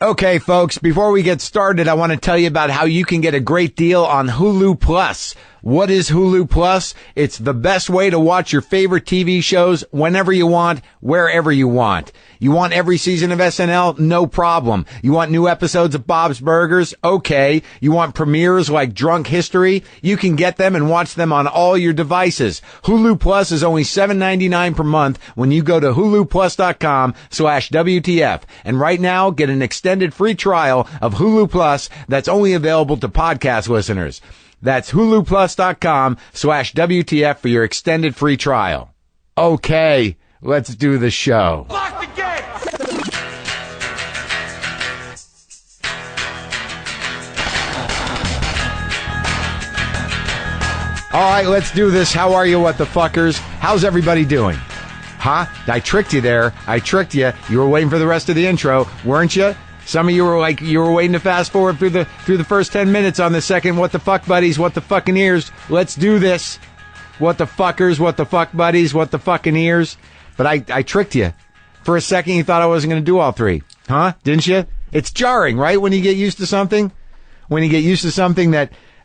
Okay, folks, before we get started, I want to tell you about how you can get a great deal on Hulu Plus. What is Hulu Plus? It's the best way to watch your favorite TV shows whenever you want, wherever you want. You want every season of SNL? No problem. You want new episodes of Bob's Burgers? Okay. You want premieres like Drunk History? You can get them and watch them on all your devices. Hulu Plus is only $7.99 per month when you go to huluplus.com/WTF. And right now, get an extended free trial of Hulu Plus that's only available to podcast listeners. That's huluplus.com/WTF for your extended free trial. Okay, let's do the show. Lock the gate! All right, let's do this. How are you, what the fuckers? How's everybody doing? Huh? I tricked you there. I tricked you. You were waiting for the rest of the intro, weren't you? Some of you were like, you were waiting to fast forward through the first 10 minutes on the second what the fuck buddies, what the fucking ears. Let's do this. What the fuckers, what the fuck buddies, what the fucking ears. But I tricked you. For a second you thought I wasn't going to do all three. Huh? Didn't you? It's jarring, right? When you get used to something? When you get used to something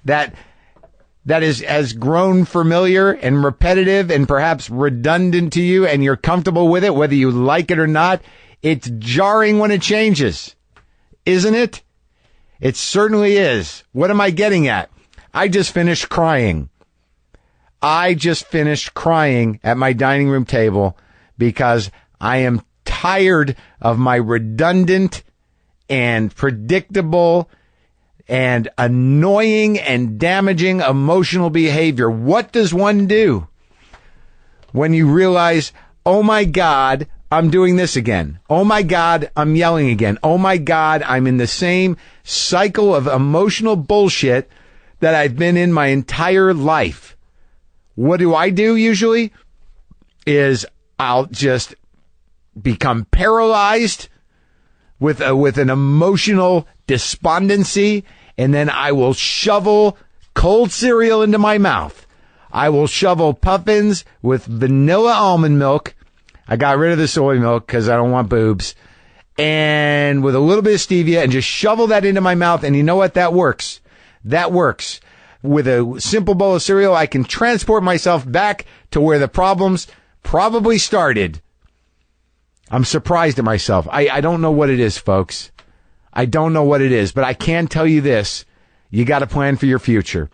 that has grown familiar and repetitive and perhaps redundant to you and you're comfortable with it, whether you like it or not, it's jarring when it changes. Isn't it? It certainly is. What am I getting at? I just finished crying. I just finished crying at my dining room table because I am tired of my redundant and predictable and annoying and damaging emotional behavior. What does one do when you realize, oh my God, I'm doing this again. Oh my God, I'm yelling again. Oh my God, I'm in the same cycle of emotional bullshit that I've been in my entire life. What do I do usually? Is I'll just become paralyzed with an emotional despondency, and then I will shovel cold cereal into my mouth. I will shovel puffins with vanilla almond milk. I got rid of the soy milk because I don't want boobs. And with a little bit of stevia and just shovel that into my mouth. And you know what? That works. That works. With a simple bowl of cereal, I can transport myself back to where the problems probably started. I'm surprised at myself. I don't know what it is, folks. I don't know what it is, but I can tell you this. You got to plan for your future.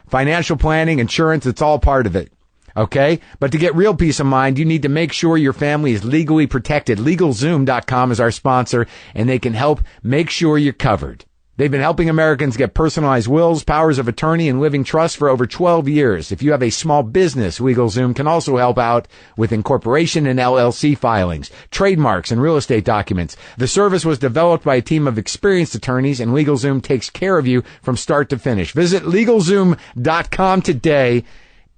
Financial planning, insurance, it's all part of it. Okay? But to get real peace of mind, you need to make sure your family is legally protected. LegalZoom.com is our sponsor, and they can help make sure you're covered. They've been helping Americans get personalized wills, powers of attorney, and living trusts for over 12 years. If you have a small business, LegalZoom can also help out with incorporation and LLC filings, trademarks, and real estate documents. The service was developed by a team of experienced attorneys, and LegalZoom takes care of you from start to finish. Visit LegalZoom.com today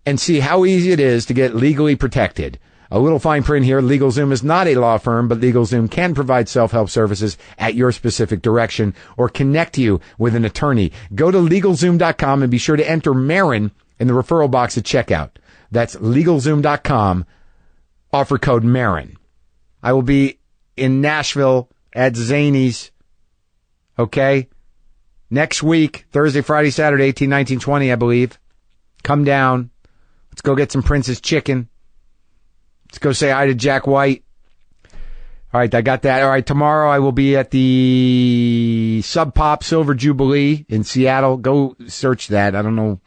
and see how easy it is to get legally protected. A little fine print here, LegalZoom is not a law firm, but LegalZoom can provide self-help services at your specific direction or connect you with an attorney. Go to LegalZoom.com and be sure to enter Maron in the referral box at checkout. That's LegalZoom.com, offer code Maron. I will be in Nashville at Zany's, okay? Next week, Thursday, Friday, Saturday, 18, 19, 20, I believe. Come down. Let's go get some Prince's chicken. Let's go say hi to Jack White. All right, I got that. All right, tomorrow I will be at the Sub Pop Silver Jubilee in Seattle. Go search that. I don't know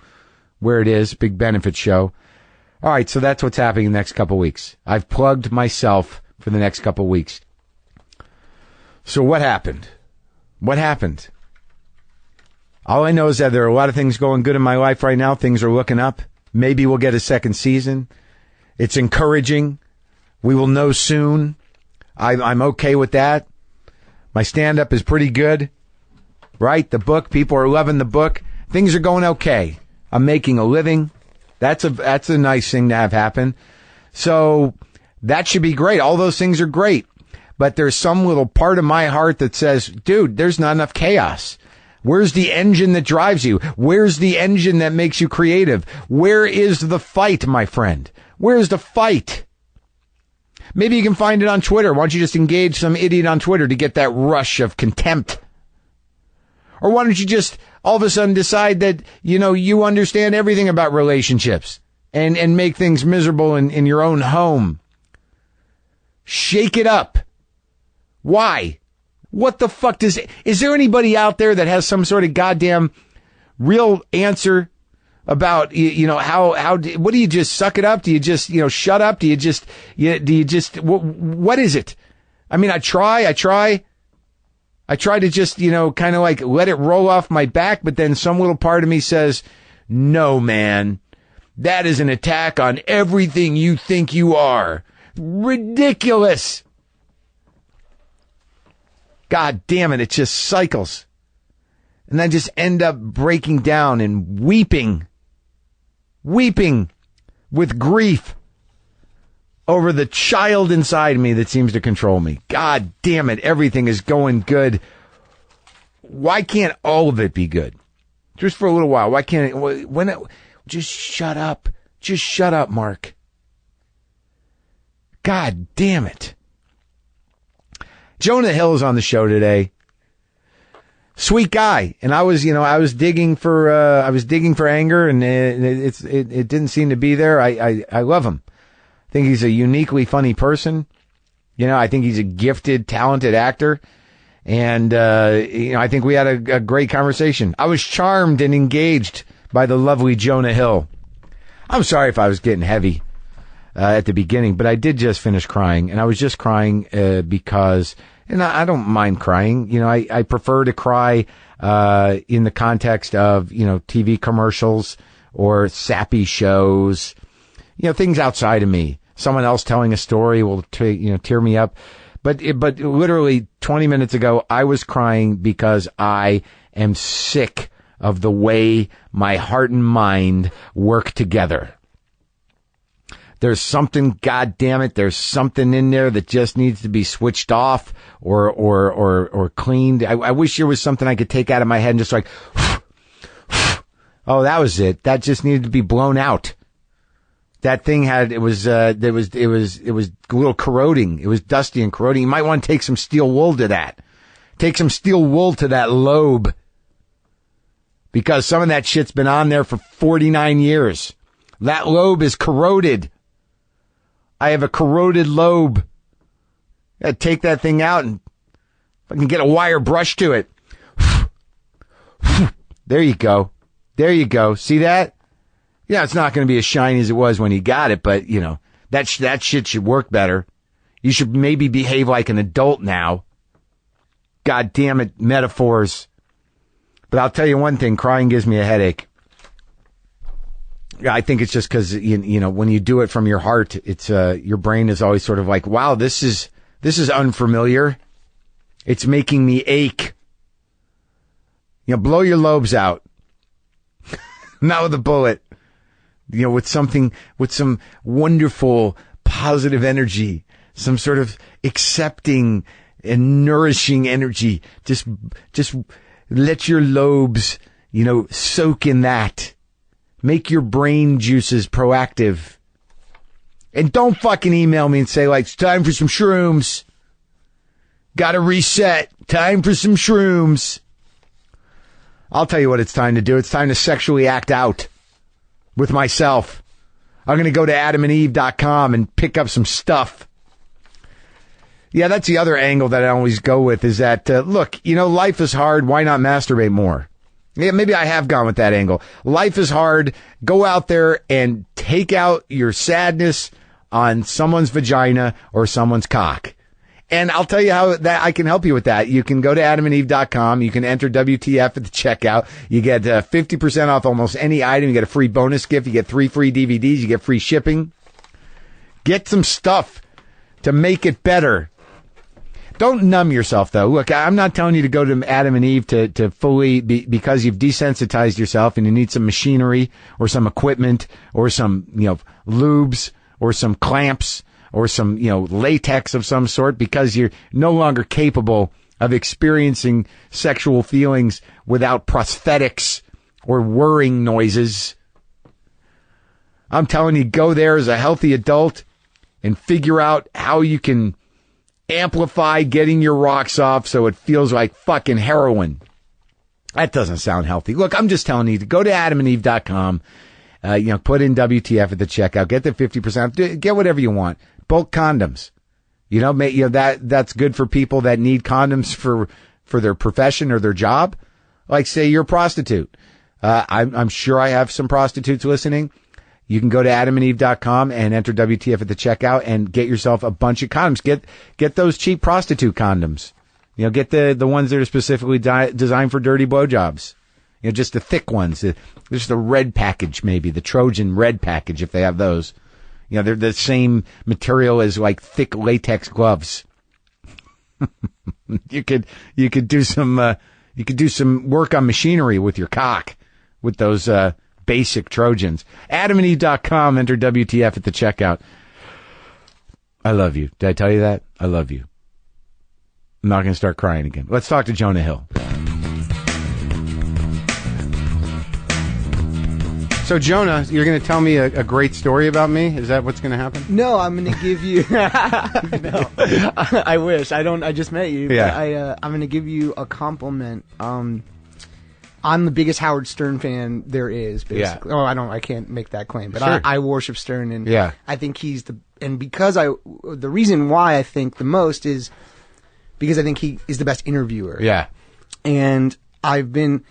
where it is. Big benefit show. All right, so that's what's happening in the next couple weeks. I've plugged myself for the next couple weeks. So what happened? What happened? All I know is that there are a lot of things going good in my life right now. Things are looking up. Maybe we'll get a second season. It's encouraging. We will know soon. I'm okay with that. My stand-up is pretty good, right? The book, people are loving the book. Things are going okay. I'm making a living. That's a nice thing to have happen. So that should be great. All those things are great. But there's some little part of my heart that says, dude, there's not enough chaos. Where's the engine that drives you? Where's the engine that makes you creative? Where is the fight, my friend? Where's the fight? Maybe you can find it on Twitter. Why don't you just engage some idiot on Twitter to get that rush of contempt? Or why don't you just all of a sudden decide that, you understand everything about relationships and make things miserable in your own home? Shake it up. Why? What the fuck is there anybody out there that has some sort of goddamn real answer about, what do you just suck it up? Do you just, shut up? Do you just, what is it? I mean, I try to just, kind of like let it roll off my back, but then some little part of me says, no, man, that is an attack on everything you think you are. Ridiculous. God damn it. It just cycles. And I just end up breaking down and weeping with grief over the child inside me that seems to control me. God damn it. Everything is going good. Why can't all of it be good? Just for a little while. Why can't it? Just shut up. Just shut up, Mark. God damn it. Jonah Hill is on the show today. Sweet guy. And I was digging for anger, and it didn't seem to be there. I love him. I think he's a uniquely funny person. I think he's a gifted, talented actor. And, I think we had a great conversation. I was charmed and engaged by the lovely Jonah Hill. I'm sorry if I was getting heavy at the beginning, but I did just finish crying, and I was just crying because, and I don't mind crying. I prefer to cry in the context of, TV commercials or sappy shows, things outside of me. Someone else telling a story will tear me up. But literally 20 minutes ago, I was crying because I am sick of the way my heart and mind work together. There's something, God damn it, there's something in there that just needs to be switched off or cleaned. I wish there was something I could take out of my head and just like, oh, that was it. That just needed to be blown out. That thing it was a little corroding. It was dusty and corroding. You might want to take some steel wool to that. Take some steel wool to that lobe. Because some of that shit's been on there for 49 years. That lobe is corroded. I have a corroded lobe. Gotta take that thing out and if I can get a wire brush to it. There you go. There you go. See that? Yeah, it's not going to be as shiny as it was when you got it, but, that shit should work better. You should maybe behave like an adult now. God damn it, metaphors. But I'll tell you one thing, crying gives me a headache. I think it's just because, when you do it from your heart, it's your brain is always sort of like, wow, this is unfamiliar. It's making me ache. Blow your lobes out. Not with a bullet. With some wonderful, positive energy, some sort of accepting and nourishing energy. Just let your lobes, soak in that. Make your brain juices proactive. And don't fucking email me and say, like, it's time for some shrooms. Gotta reset. Time for some shrooms. I'll tell you what it's time to do. It's time to sexually act out with myself. I'm going to go to adamandeve.com and pick up some stuff. Yeah, that's the other angle that I always go with is that, look, life is hard. Why not masturbate more? Yeah, maybe I have gone with that angle. Life is hard. Go out there and take out your sadness on someone's vagina or someone's cock. And I'll tell you how that I can help you with that. You can go to adamandeve.com. You can enter WTF at the checkout. You get 50% off almost any item. You get a free bonus gift. You get 3 free DVDs. You get free shipping. Get some stuff to make it better. Don't numb yourself, though. Look, I'm not telling you to go to Adam and Eve to fully because you've desensitized yourself and you need some machinery or some equipment or some, lubes or some clamps or some, latex of some sort because you're no longer capable of experiencing sexual feelings without prosthetics or whirring noises. I'm telling you, go there as a healthy adult and figure out how you can amplify getting your rocks off so it feels like fucking heroin. That doesn't sound healthy. Look, I'm just telling you to go to adamandeve.com, put in WTF at the checkout, get the 50%, get whatever you want. Bulk condoms. That's good for people that need condoms for their profession or their job. Like, say you're a prostitute. I'm sure I have some prostitutes listening. You can go to adamandeve.com and enter WTF at the checkout and get yourself a bunch of condoms. Get those cheap prostitute condoms. Get the ones that are specifically designed for dirty blowjobs. Just the thick ones. Just the red package, maybe. The Trojan red package, if they have those. They're the same material as, like, thick latex gloves. You could do some work on machinery with your cock with those basic Trojans. AdamandEve.com, enter WTF at the checkout. I love you. Did I tell you that? I love you. I'm not going to start crying again. Let's talk to Jonah Hill. So, Jonah, you're going to tell me a great story about me? Is that what's going to happen? No, I'm going to give you... No, I wish. I just met you. Yeah. I'm going to give you a compliment. I'm the biggest Howard Stern fan there is, basically. Yeah. Oh, I can't make that claim, but sure. I worship Stern, and yeah. I think he's and because the reason why I think the most is because I think he is the best interviewer. Yeah. And I've been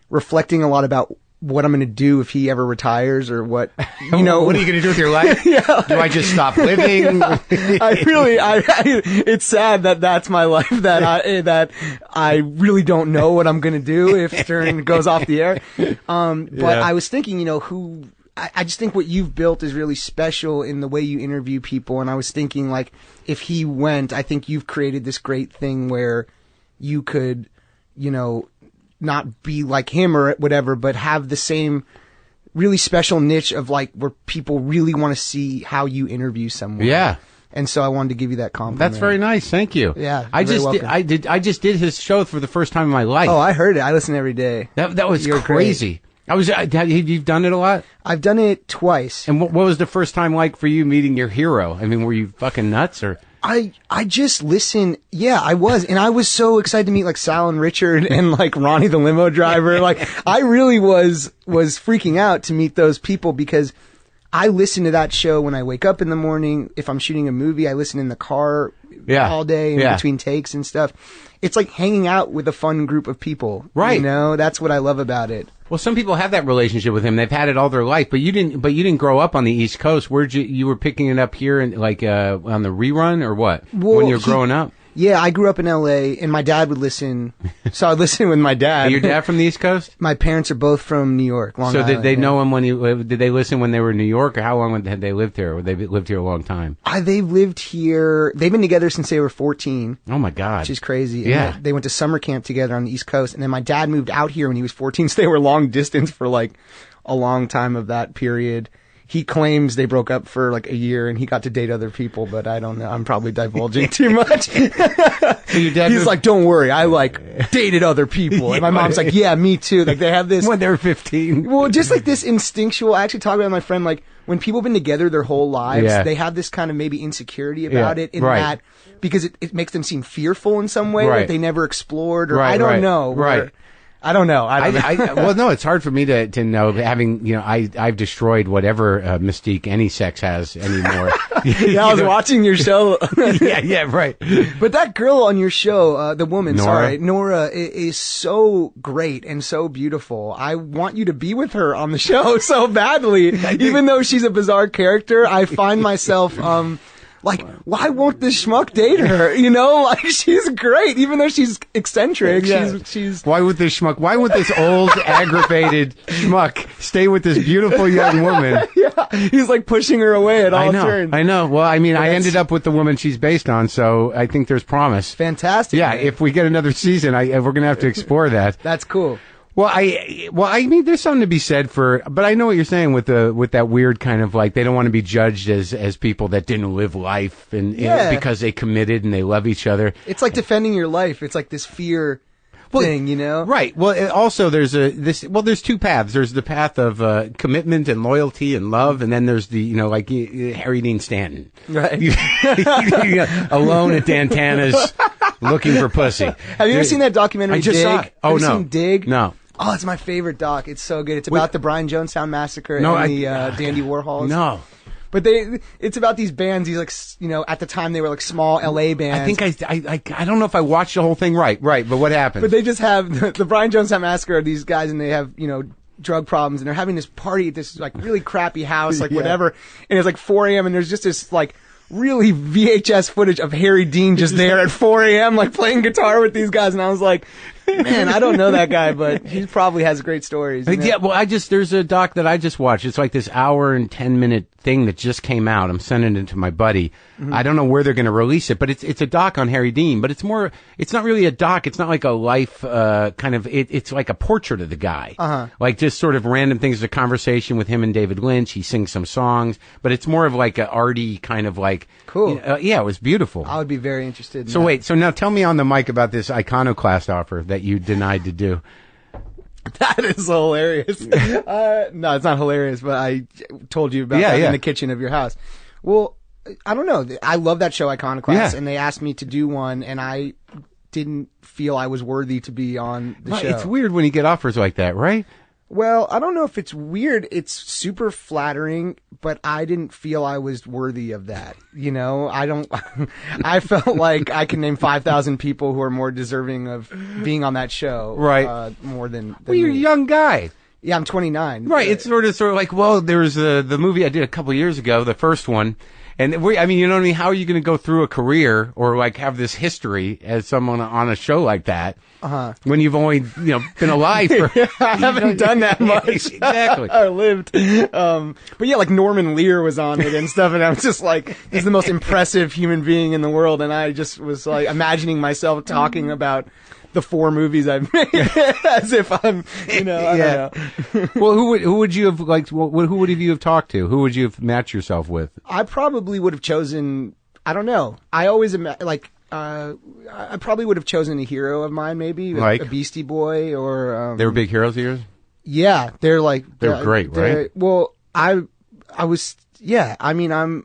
reflecting a lot about what I'm going to do if he ever retires, or what, what are you going to do with your life? Yeah. Do I just stop living? Yeah. It's sad that that's my life, that I really don't know what I'm going to do if Stern goes off the air. But I was thinking, I just think what you've built is really special in the way you interview people. And I was thinking, like, if he went, I think you've created this great thing where you could, not be like him or whatever, but have the same really special niche of, like, where people really want to see how you interview someone. Yeah. And so I wanted to give you that compliment. That's very nice. Thank you. Yeah. I just did his show for the first time in my life. Oh, I heard it. I listen every day. That was crazy. Great. You've done it a lot? I've done it twice. And what was the first time like for you meeting your hero? I mean, were you fucking nuts, or? I just listened. Yeah, I was. And I was so excited to meet, like, Sal and Richard and, like, Ronnie the limo driver. Like, I really was freaking out to meet those people, because I listen to that show when I wake up in the morning. If I'm shooting a movie, I listen in the car all day in between takes and stuff. It's like hanging out with a fun group of people. Right. That's what I love about it. Well, some people have that relationship with him. They've had it all their life, but you didn't grow up on the East Coast. Where'd you were picking it up here, and like on the rerun, or what? Well, when you were growing up? Yeah, I grew up in L.A., and my dad would listen, so I'd listen with my dad. Your dad from the East Coast? My parents are both from New York, Long Island. So did they know him did they listen when they were in New York, or how long had they lived here? Or they lived here a long time? They've lived here, they've been together since they were 14. Oh my God. Which is crazy. Yeah. And they went to summer camp together on the East Coast, and then my dad moved out here when he was 14, so they were long distance for, like, a long time of that period. He claims they broke up for, like, a year, and he got to date other people, but I don't know. I'm probably divulging too much. So your dad He's like, don't worry, I, like, dated other people. And my mom's like, yeah, me too. Like, they have this... When they were 15. Well, just like this instinctual... I actually talked about it with my friend, like, when people have been together their whole lives, they have this kind of maybe insecurity about it, in that... Because it makes them seem fearful in some way, like they never explored, or I don't know. Right. I don't know. Well, no, it's hard for me to know, having, I've destroyed whatever mystique any sex has anymore. Yeah, I was watching your show. yeah, right. But that girl on your show, the woman, Nora. Nora is so great and so beautiful. I want you to be with her on the show so badly. Even though she's a bizarre character, I find myself, like, why won't this schmuck date her? Like, she's great, even though she's eccentric. Yeah. She's. Why would this schmuck? Why would this old, aggravated schmuck stay with this beautiful young woman? Yeah, he's like pushing her away at all turns. I know. Well, I mean, I ended up with the woman she's based on, so I think there's promise. Fantastic. Yeah, man. if we get another season, we're gonna have to explore that. That's cool. Well, I mean, there's something to be said for, but I know what you're saying with that weird kind of, like, they don't want to be judged as people that didn't live life and because they committed and they love each other. It's like defending your life. It's like this fear. thing, you know? Right. Well, also there's there's two paths. There's the path of commitment and loyalty and love, and then there's the, like Harry Dean Stanton. Right. Alone at Dantana's looking for pussy. Have you ever seen that documentary, I just Dig? saw it. Oh, Have you no. seen Dig? No. Oh, it's my favorite doc. It's so good. It's about the Brian Jonestown massacre and the Dandy Warhols. No. But it's about these bands. These at the time they were like small LA bands. I think I don't know if I watched the whole thing right. But what happened? But they just have the Brian Jonestown massacre are these guys, and they have drug problems, and they're having this party at this like really crappy house, like whatever. And it's like 4 a.m. and there's just this like really VHS footage of Harry Dean just there at 4 a.m. like playing guitar with these guys, and I was like, man, I don't know that guy, but he probably has great stories. Yeah, well, there's a doc that I just watched. It's like this hour and 10-minute thing that just came out. I'm sending it to my buddy. Mm-hmm. I don't know where they're going to release it, but it's a doc on Harry Dean, but it's not really a doc. It's not like a life, it's like a portrait of the guy. Uh-huh. Like just sort of random things, a conversation with him and David Lynch. He sings some songs, but it's more of like a arty kind of like. Cool. Yeah, it was beautiful. I would be very interested in So that. wait, so now tell me on the mic about this iconoclast offer that you denied to do. That is hilarious. No, it's not hilarious, but I told you about that in the kitchen of your house. Well, I don't know. I love that show, Iconoclast, and they asked me to do one, and I didn't feel I was worthy to be on the show. It's weird when you get offers like that, right? Well, I don't know if it's weird. It's super flattering, but I didn't feel I was worthy of that. I felt like I can name 5,000 people who are more deserving of being on that show. Right. More than well, you're a me. young guy. Yeah, I'm 29. Right. It's sort of like, well, there was the movie I did a couple years ago, the first one. And you know what I mean? How are you going to go through a career or like have this history as someone on a show like that when you've only been alive for? I haven't done that much. Exactly. I lived. But yeah, like Norman Lear was on it and stuff, and I was just like, he's the most impressive human being in the world, and I just was like imagining myself talking about the 4 movies I've made as if I'm, I don't know. Well, who would you have liked? Who would you have talked to? Who would you have matched yourself with? I probably would have chosen. I don't know. I always I probably would have chosen a hero of mine, maybe like a Beastie Boy or. They were big heroes of yours. Yeah, they're great, right? Well, I was. Yeah, I mean,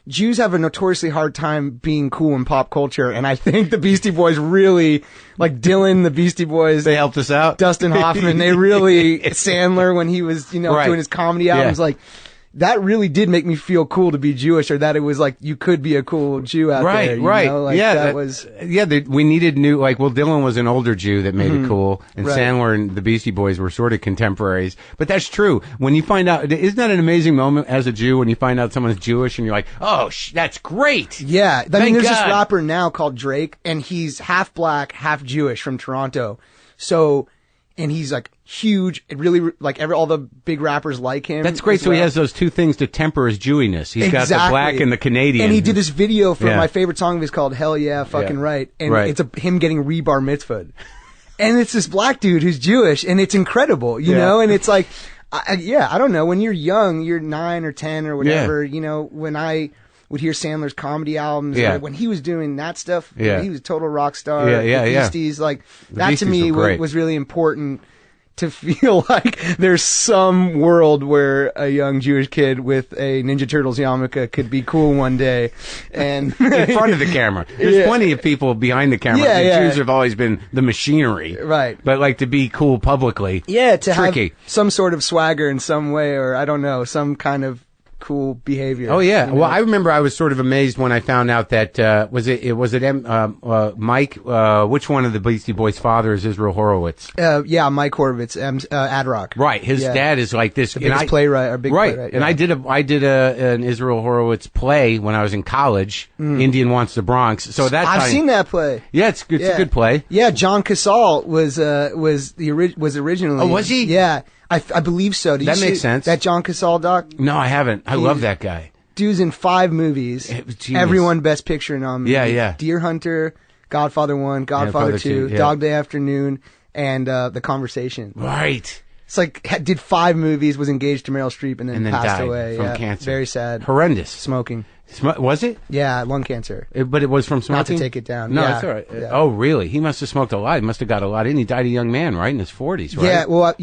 Jews have a notoriously hard time being cool in pop culture, and I think the Beastie Boys really, like Dylan, the Beastie Boys, they helped us out. Dustin Hoffman, they really, Sandler when he was, doing his comedy albums, like, that really did make me feel cool to be Jewish, or that it was like, you could be a cool Jew out there. Right. Like, that was. Yeah, we needed new, Dylan was an older Jew that made it cool, and Sandler and the Beastie Boys were sort of contemporaries. But that's true. When you find out, isn't that an amazing moment as a Jew when you find out someone's Jewish and you're like, oh, that's great. Yeah. I mean, there's this rapper now called Drake, and he's half black, half Jewish from Toronto. So, and he's like huge. It really, like all the big rappers like him. That's great. So he has those two things to temper his Jewiness. He's got the black and the Canadian. And he did this video for my favorite song of his called Hell Yeah, Fucking Right. And it's him getting rebar mitzvahed. And it's this black dude who's Jewish, and it's incredible, you know? And it's like, I don't know. When you're young, you're 9 or 10 or whatever, when I would hear Sandler's comedy albums, or when he was doing that stuff, he was a total rock star. The Beasties, like, that to me was really important to feel like there's some world where a young Jewish kid with a Ninja Turtles yarmulke could be cool one day. And in front of the camera. There's plenty of people behind the camera. The Jews have always been the machinery. Right. But like to be cool publicly. Yeah, to tricky. have some sort of swagger in some way, or I don't know, some kind of cool behavior. Oh yeah. Well, I remember I was sort of amazed when I found out that was it Mike? Which one of the Beastie Boys' fathers, Israel Horowitz? Mike Horowitz, Ad Rock. Right. His dad is like this. The biggest playwright, or big playwright. And I did an Israel Horowitz play when I was in college. Indian Wants the Bronx. So that I've seen that play. Yeah, it's a good play. Yeah, John Cassavetes was originally. Oh, was he? Yeah. I believe so. Did that you makes see sense. That John Cassavetes doc? No, I haven't. I love that guy. Dude's in 5 movies. Everyone Best Picture nominated. Yeah. Deer Hunter, Godfather 1, Godfather 2, Dog Day Afternoon, and The Conversation. Right. It's like did 5 movies, was engaged to Meryl Streep, and then passed died away from cancer. Very sad. Horrendous. Smoking. Was it? Yeah, lung cancer. But it was from smoking? Not to take it down. No, yeah. it's all right. Yeah. Oh, really? He must have smoked a lot. He must have got a lot in. He died a young man, right? In his 40s, right? Yeah, well,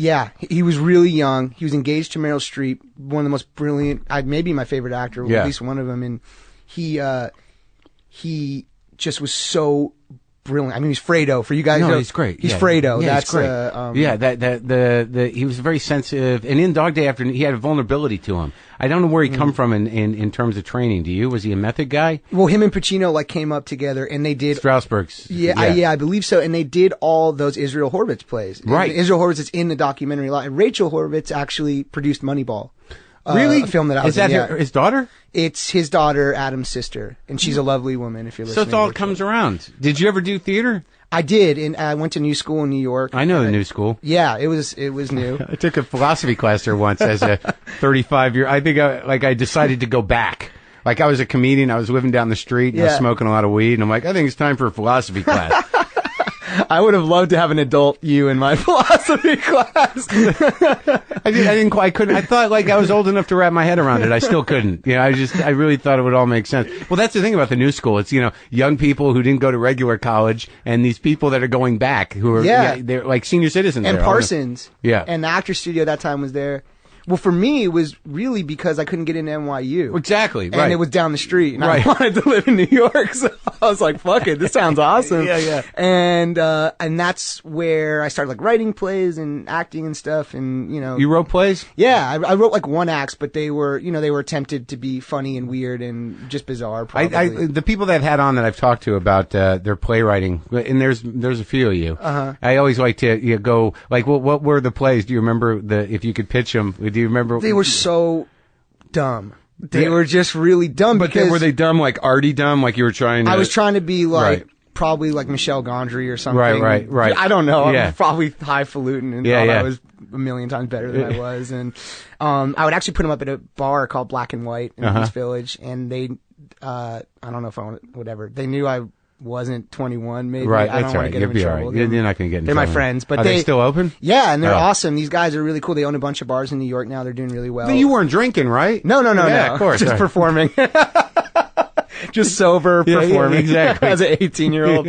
He was really young. He was engaged to Meryl Streep, one of the most brilliant, maybe my favorite actor, or at least one of them. And he just was so brilliant. I mean, he's Fredo for you guys. No, he's great. He's Fredo. Yeah, That's great. He was very sensitive, and in Dog Day Afternoon, he had a vulnerability to him. I don't know where he come from in terms of training. Do you? Was he a method guy? Well, him and Pacino came up together, and they did Strasberg's. I believe so. And they did all those Israel Horovitz plays. Right. And Israel Horovitz is in the documentary a lot. And Rachel Horovitz actually produced Moneyball. Really? A film that I was Is that in, his daughter? It's his daughter, Adam's sister, and she's a lovely woman. If you're listening, So it all comes around. Did you ever do theater? I did, and I went to New School in New York. I know the New School. Yeah, it was new. I took a philosophy class there once as a 35-year. I think I decided to go back. Like I was a comedian, I was living down the street, and I was smoking a lot of weed, and I'm like, I think it's time for a philosophy class. I would have loved to have an adult you in my philosophy class. I couldn't. I thought like I was old enough to wrap my head around it. I still couldn't. You know, I really thought it would all make sense. Well, that's the thing about the New School. It's, young people who didn't go to regular college and these people that are going back who are, they're like senior citizens. And there. Parsons. Yeah. And the Actors Studio at that time was there. Well, for me, it was really because I couldn't get into NYU. Exactly, right. And it was down the street, and right. I wanted to live in New York, so I was like, fuck it, this sounds awesome. Yeah. And that's where I started, like, writing plays and acting and stuff, and, You wrote plays? Yeah, I wrote, like, one acts, but they were attempted to be funny and weird and just bizarre, probably. The people that I've had on that I've talked to about their playwriting, and there's a few of you. Uh-huh. I always like to go, like, what were the plays? Do you remember if you could pitch them? Do you remember? They were so dumb. They were just really dumb. But were they dumb, like arty dumb, like you were trying to? I was trying to be like, right. Probably like Michelle Gondry or something. Right. I don't know. Yeah. I was probably highfalutin and thought I was a million times better than I was. And I would actually put them up at a bar called Black and White in East Village, and they, I don't know if whatever. They knew I wasn't 21, maybe. Right, I that's don't right. want to get You'll them be in all trouble. right. You're not going to get in They're trouble. my friends, but Are they still open? Yeah, and they're awesome. These guys are really cool. They own a bunch of bars in New York now. They're doing really well. But you weren't drinking, right? No. Yeah, of course. Just performing. Just sober performing exactly. as an 18-year-old.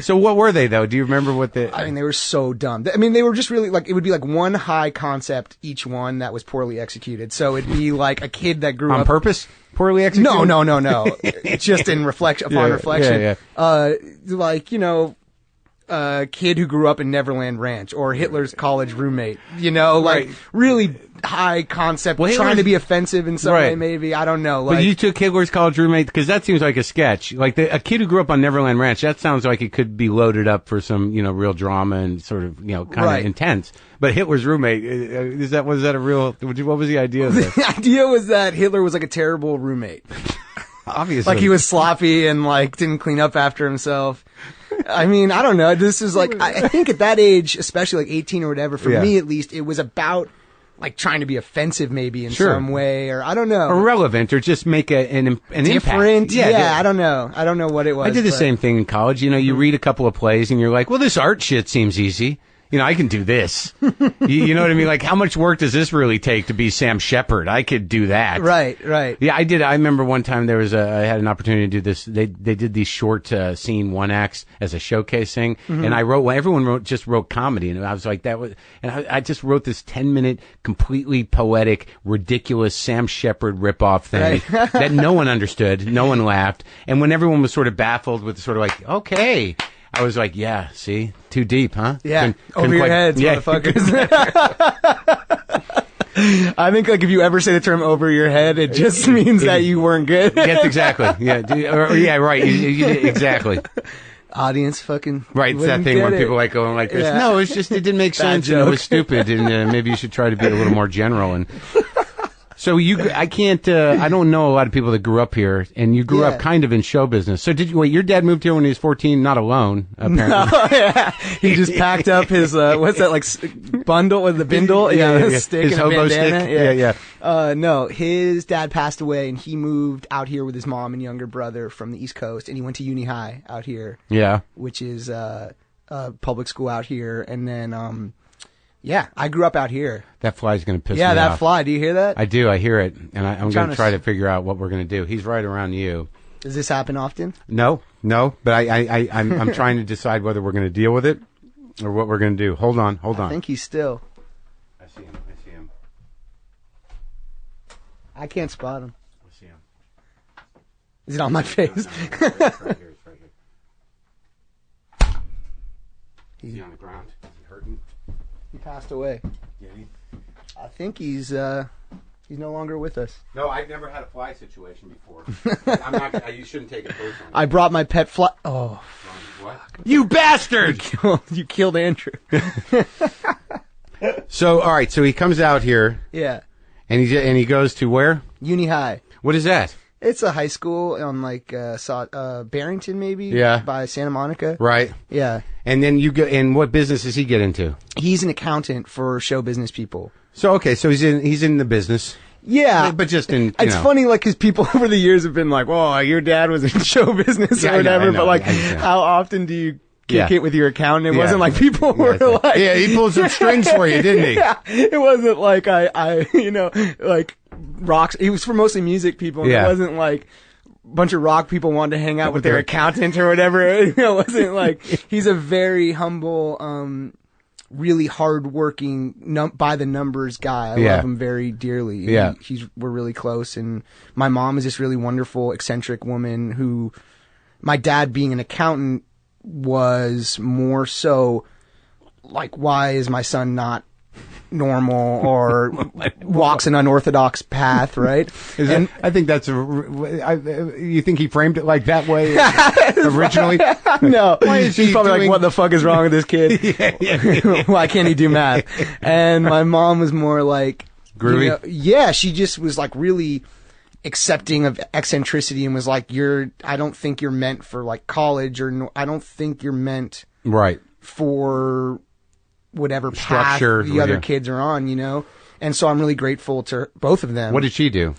So what were they, though? Do you remember what I mean, they were so dumb. I mean, they were just really like, it would be like one high concept each one that was poorly executed. So it'd be like a kid that grew up. On purpose? Poorly executed? No. It's just in upon reflection. Yeah. Like, a kid who grew up in Neverland Ranch or Hitler's college roommate, like really high concept, trying to be offensive in some way, maybe. I don't know. But you took Hitler's college roommate, because that seems like a sketch. Like a kid who grew up on Neverland Ranch, that sounds like it could be loaded up for some, real drama and sort of, kind of intense. But Hitler's roommate, was that a real, what was the idea of that? The idea was that Hitler was like a terrible roommate. Obviously. Like he was sloppy and like didn't clean up after himself. I mean, I don't know. This is like, I think at that age, especially like 18 or whatever, for me at least, it was about like trying to be offensive maybe in some way, or I don't know. Or relevant, or just make an different impact. Yeah, I don't know. I don't know what it was. I did the same thing in college. You read a couple of plays and you're like, well, this art shit seems easy. I can do this. You know what I mean? Like, how much work does this really take to be Sam Shepard? I could do that. Right. Yeah, I did. I remember one time I had an opportunity to do this. They did these short scene one acts as a showcase thing, and I wrote. Well, everyone just wrote comedy, and I was like, and I just wrote this 10-minute, completely poetic, ridiculous Sam Shepard ripoff thing that no one understood, no one laughed, and when everyone was sort of baffled with sort of like, okay. I was like, yeah, see? Too deep, huh? Yeah. Over your heads, motherfuckers. I think, like, if you ever say the term over your head, it just means that you weren't good. Yes, exactly. Yeah, right. Exactly. Audience fucking. Right, it's that thing where people like going like this. Yeah. No, it's just, it didn't make sense and it was stupid, and maybe you should try to be a little more general. And so I don't know a lot of people that grew up here, and you grew up kind of in show business. So your dad moved here when he was 14, not alone, apparently. No, yeah. He just packed up his, what's that, like, bundle with the bindle? Yeah. Stick his and hobo a bandana. stick. Yeah. No, his dad passed away, and he moved out here with his mom and younger brother from the East Coast, and he went to Uni High out here. Yeah. Which is, public school out here, and then, Yeah, I grew up out here. That fly's going to piss me Yeah, that off. fly. Do you hear that? I do. I hear it, and I'm going to try to to figure out what we're going to do. He's right around you. Does this happen often? No, but I'm trying to decide whether we're going to deal with it or what we're going to do. Hold on. I think he's still. I see him. I can't spot him. I see him. Is it on my face? No, it's right here. Is he on the ground? Is he hurting? He passed away. Yeah. I think he's no longer with us. No, I've never had a fly situation before. I'm not. You shouldn't take it personally. I brought my pet fly. Oh, what? You bastard! You killed Andrew. So, all right. So he comes out here. Yeah. And he goes to where? Uni High. What is that? It's a high school on Barrington, maybe. Yeah. By Santa Monica. Right. Yeah. And then you go. And what business does he get into? He's an accountant for show business people. So okay. So he's in the business. Yeah. But just in. It's funny, like, because people over the years have been like, "Well, your dad was in show business or whatever." I know, but like, I understand. how often do you kick it with your accountant? It Yeah. wasn't like people were like, yeah, he pulled some strings for you, didn't he? Yeah, it wasn't like I like rocks. It was for mostly music people. And Yeah. It wasn't like a bunch of rock people wanted to hang out with their accountant or whatever. It wasn't like he's a very humble, really hardworking, by the numbers guy. I love him very dearly. Yeah, we're really close, and my mom is this really wonderful, eccentric woman who, my dad being an accountant, was more so like, why is my son not normal or walks an unorthodox path, right? I think that's you think he framed it like that way originally? No. He's probably like, what the fuck is wrong with this kid? Why can't he do math? And my mom was more like, groovy. She just was like really accepting of eccentricity and was like, I don't think you're meant for like college, or I don't think you're meant for whatever path the other kids are on, And so I'm really grateful to both of them. What did she do?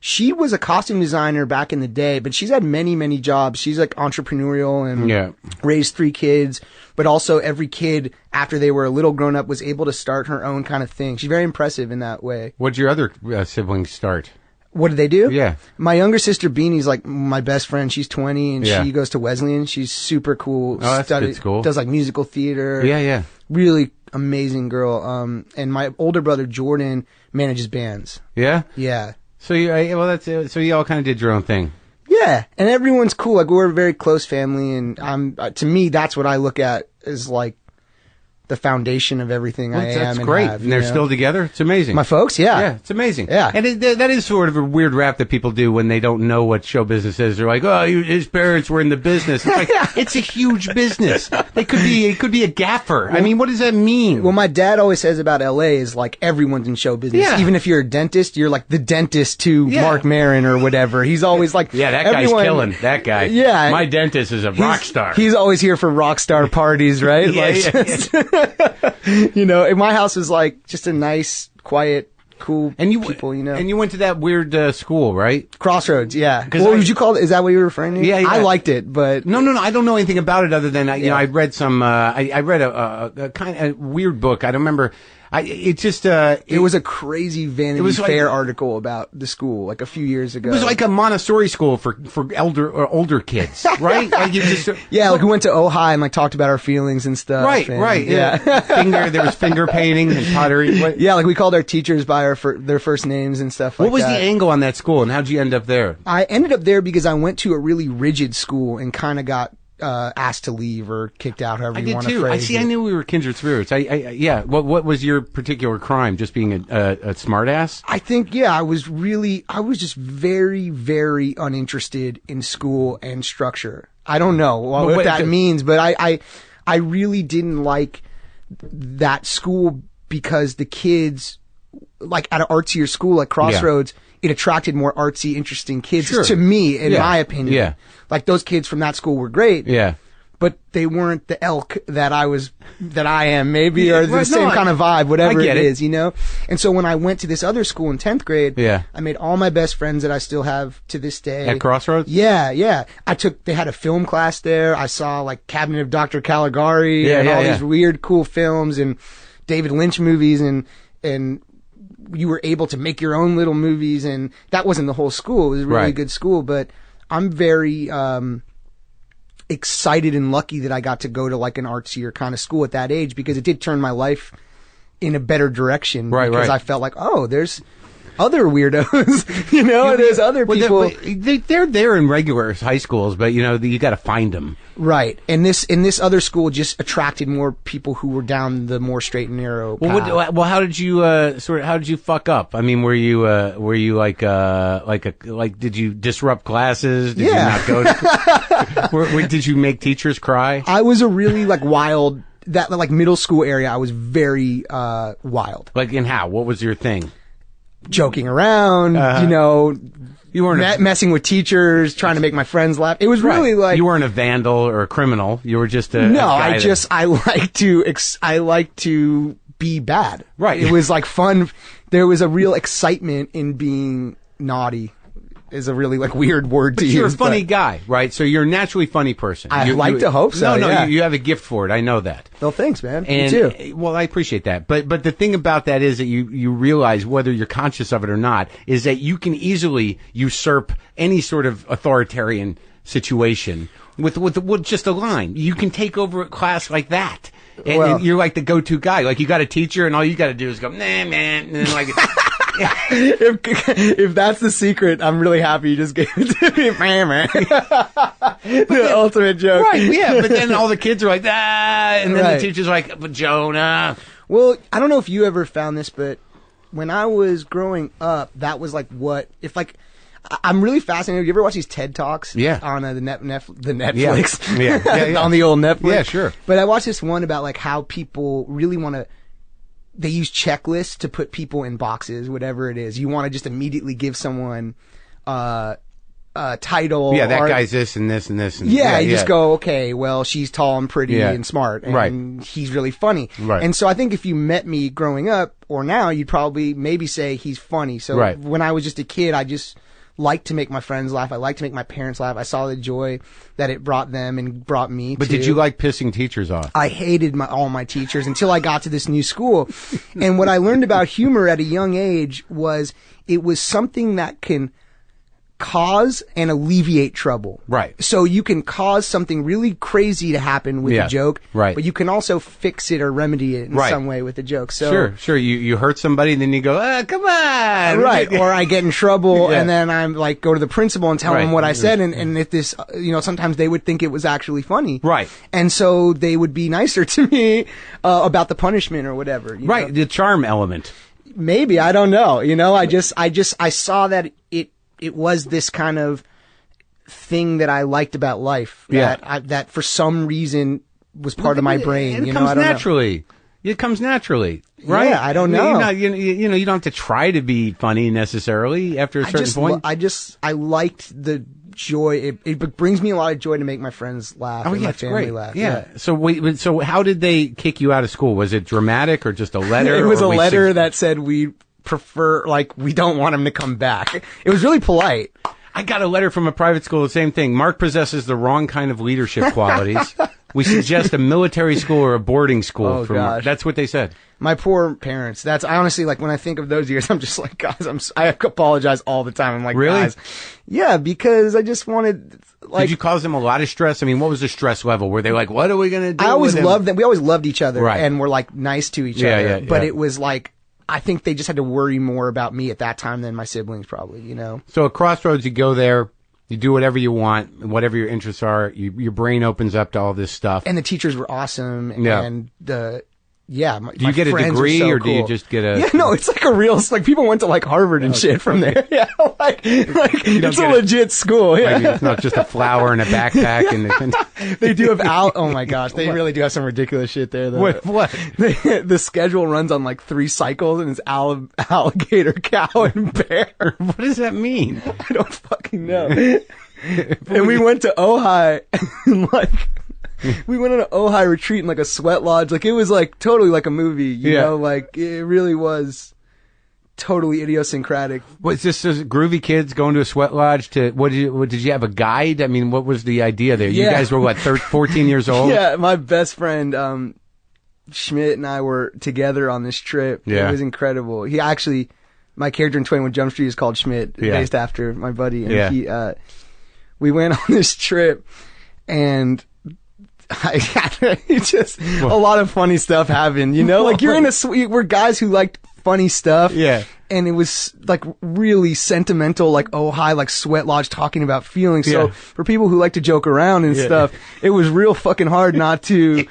She was a costume designer back in the day, but she's had many, many jobs. She's like entrepreneurial and raised 3 kids, but also every kid after they were a little grown up was able to start her own kind of thing. She's very impressive in that way. What did your other siblings start? What did they do? Yeah. My younger sister Beanie's like my best friend. She's 20 and she goes to Wesleyan. She's super cool. Oh, that's good school. Does like musical theater. Yeah. Really amazing girl. And my older brother Jordan manages bands. Yeah? Yeah. So so you all kind of did your own thing. Yeah. And everyone's cool. Like, we're a very close family, and to me, that's what I look at as like the foundation of everything I am. That's great. And they're still together? It's amazing. My folks, yeah. Yeah, it's amazing. Yeah. And that is sort of a weird rap that people do when they don't know what show business is. They're like, oh, his parents were in the business. It's like, it's a huge business. It could be a gaffer. I mean, what does that mean? Well, my dad always says about LA is like, everyone's in show business. Yeah. Even if you're a dentist, you're like the dentist to Marc Maron or whatever. He's always like, that guy's killing. That guy. Yeah. My dentist is a rock star. He's always here for rock star parties, right? In my house is like just a nice, quiet, cool people, And you went to that weird school, right? Crossroads, yeah. What would you call it? Is that what you were referring to? Yeah. I liked it, but... No, I don't know anything about it other than, I read some, I read a kind of weird book. I don't remember... It was a crazy Vanity Fair article about the school like a few years ago. It was like a Montessori school for older kids, right? Like like we went to Ojai and like talked about our feelings and stuff. Right. Yeah. There was finger painting and pottery. Yeah, like we called our teachers by their first names and stuff like that. What was the angle on that school, and how'd you end up there? I ended up there because I went to a really rigid school and kind of got asked to leave or kicked out, however you want to phrase it. I knew we were kindred spirits. What was your particular crime? Just being a smartass? I think, I was just very, very uninterested in school and structure. I don't know what that means, but I really didn't like that school because the kids, like at an artsier school like Crossroads, it attracted more artsy, interesting kids to me, in my opinion. Yeah. Like those kids from that school were great. Yeah. But they weren't the elk that I am, maybe, or the same kind of vibe, whatever it is, And so when I went to this other school in 10th grade, I made all my best friends that I still have to this day. At Crossroads? Yeah. They had a film class there. I saw like Cabinet of Dr. Caligari and all these weird, cool films, and David Lynch movies and you were able to make your own little movies, and that wasn't the whole school. It was a really good school, but I'm very excited and lucky that I got to go to like an artsier kind of school at that age, because it did turn my life in a better direction. Because I felt like, oh, there's other weirdos, there's other people. They're there in regular high schools, but you got to find them. Right. And this other school just attracted more people who were down the more straight and narrow path. Well, how did you how did you fuck up? I mean, were you did you disrupt classes? Did you not go to, did you make teachers cry? I was a really wild, that middle school area. I was very wild. Like in how? What was your thing? Joking around, you weren't messing with teachers, trying to make my friends laugh. It was really you weren't a vandal or a criminal. You were just a I like to be bad. Right. It was fun. There was a real excitement in being naughty. Is a really weird word to use. You're a funny guy, right? So you're a naturally funny person. I like to hope so. No, you have a gift for it. I know that. Well, thanks, man. And, me too. Well, I appreciate that. But the thing about that is that you realize, whether you're conscious of it or not, is that you can easily usurp any sort of authoritarian situation with just a line. You can take over a class like that. And you're like the go-to guy. Like, you got a teacher and all you got to do is go, nah, man. And like, if that's the secret, I'm really happy you just gave it to me. The ultimate joke. Right, yeah. But then all the kids are like, and then the teacher's like, but Jonah. Well, I don't know if you ever found this, but when I was growing up, that was I'm really fascinated. You ever watch these TED Talks? Yeah. On the Netflix. Yeah. On the old Netflix. Yeah, sure. But I watched this one about how people really want to. They use checklists to put people in boxes, whatever it is. You want to just immediately give someone a title. Yeah, that guy's this and this and this. And, you just go, okay, well, she's tall and pretty and smart, and he's really funny. Right. And so I think if you met me growing up or now, you'd probably maybe say he's funny. So when I was just a kid, I just liked to make my friends laugh. I liked to make my parents laugh. I saw the joy that it brought them and brought me. But did you like pissing teachers off? I hated all my teachers until I got to this new school. And what I learned about humor at a young age was it was something that can cause and alleviate trouble. Right. So you can cause something really crazy to happen with a joke, right, but you can also fix it or remedy it in some way with a joke. So sure. You hurt somebody and then you go, come on. Right. Or I get in trouble and then I'm go to the principal and tell him what I said. And if this, sometimes they would think it was actually funny. Right. And so they would be nicer to me about the punishment or whatever. Right. The charm element. Maybe. I don't know. I saw that it was this kind of thing that I liked about life. That for some reason was part of my brain. It comes naturally. It comes naturally, right? Yeah, I don't know. You don't have to try to be funny necessarily after a certain point. I liked the joy. It brings me a lot of joy to make my friends laugh and my family laugh. Yeah. So how did they kick you out of school? Was it dramatic or just a letter? It was a letter that said we prefer, we don't want him to come back. It was really polite. I got a letter from a private school, the same thing. Mark possesses the wrong kind of leadership qualities. We suggest a military school or a boarding school. Oh, gosh. That's what they said. My poor parents. I honestly, when I think of those years, I'm just like, guys, I apologize all the time. I'm like, really? Guys. Yeah, because I just wanted, Did you cause them a lot of stress? I mean, what was the stress level? Were they like, what are we going to do? I always loved them. We always loved each other. Right. And were nice to each other. Yeah. But it was I think they just had to worry more about me at that time than my siblings probably, So at Crossroads, you go there, you do whatever you want, whatever your interests are, your brain opens up to all this stuff. And the teachers were awesome. And do you get a degree or do you just get a... Yeah, no, it's a real... people went to Harvard and shit from there. Yeah, it's a legit school. Yeah. It's not just a flower and a backpack. And they do have... oh my gosh, they really do have some ridiculous shit there. Though. What? The schedule runs on 3 cycles and it's alligator, cow, and bear. What does that mean? I don't fucking know. And we went to Ojai and we went on an Ojai retreat in a sweat lodge. It was totally like a movie, you know? It really was totally idiosyncratic. Was this groovy kids going to a sweat lodge to, did you have a guide? I mean, what was the idea there? You guys were 14 years old? Yeah, my best friend, Schmidt and I were together on this trip. Yeah. It was incredible. He actually, my character in 21 Jump Street is called Schmidt, based after my buddy. And we went on this trip, and it's just a lot of funny stuff happened, you know? Like, we're guys who liked funny stuff. Yeah. And it was like really sentimental, like Ojai, like Sweat Lodge talking about feelings. Yeah. So for people who like to joke around and stuff, it was real fucking hard not to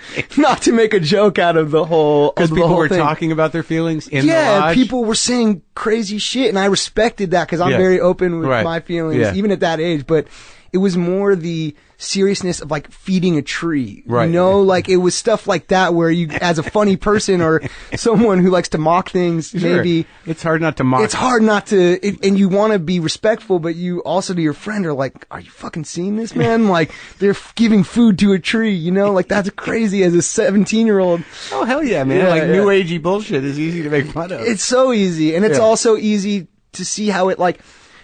make a joke out of the whole, because people were thing. talking about their feelings in the lodge. People were saying crazy shit, and I respected that because I'm very open with my feelings, even at that age. But it was more the seriousness of like feeding a tree, you know, like it was stuff like that where you, as a funny person or someone who likes to mock things, maybe it's hard not to mock. It's hard not to, and you want to be respectful, but you also to your friend are like, are you fucking seeing this, man? Like they're giving food to a tree, you know, like that's crazy as a 17-year-old. Oh hell yeah, man! Like new agey bullshit is easy to make fun of. It's so easy, and it's also easy to see how it like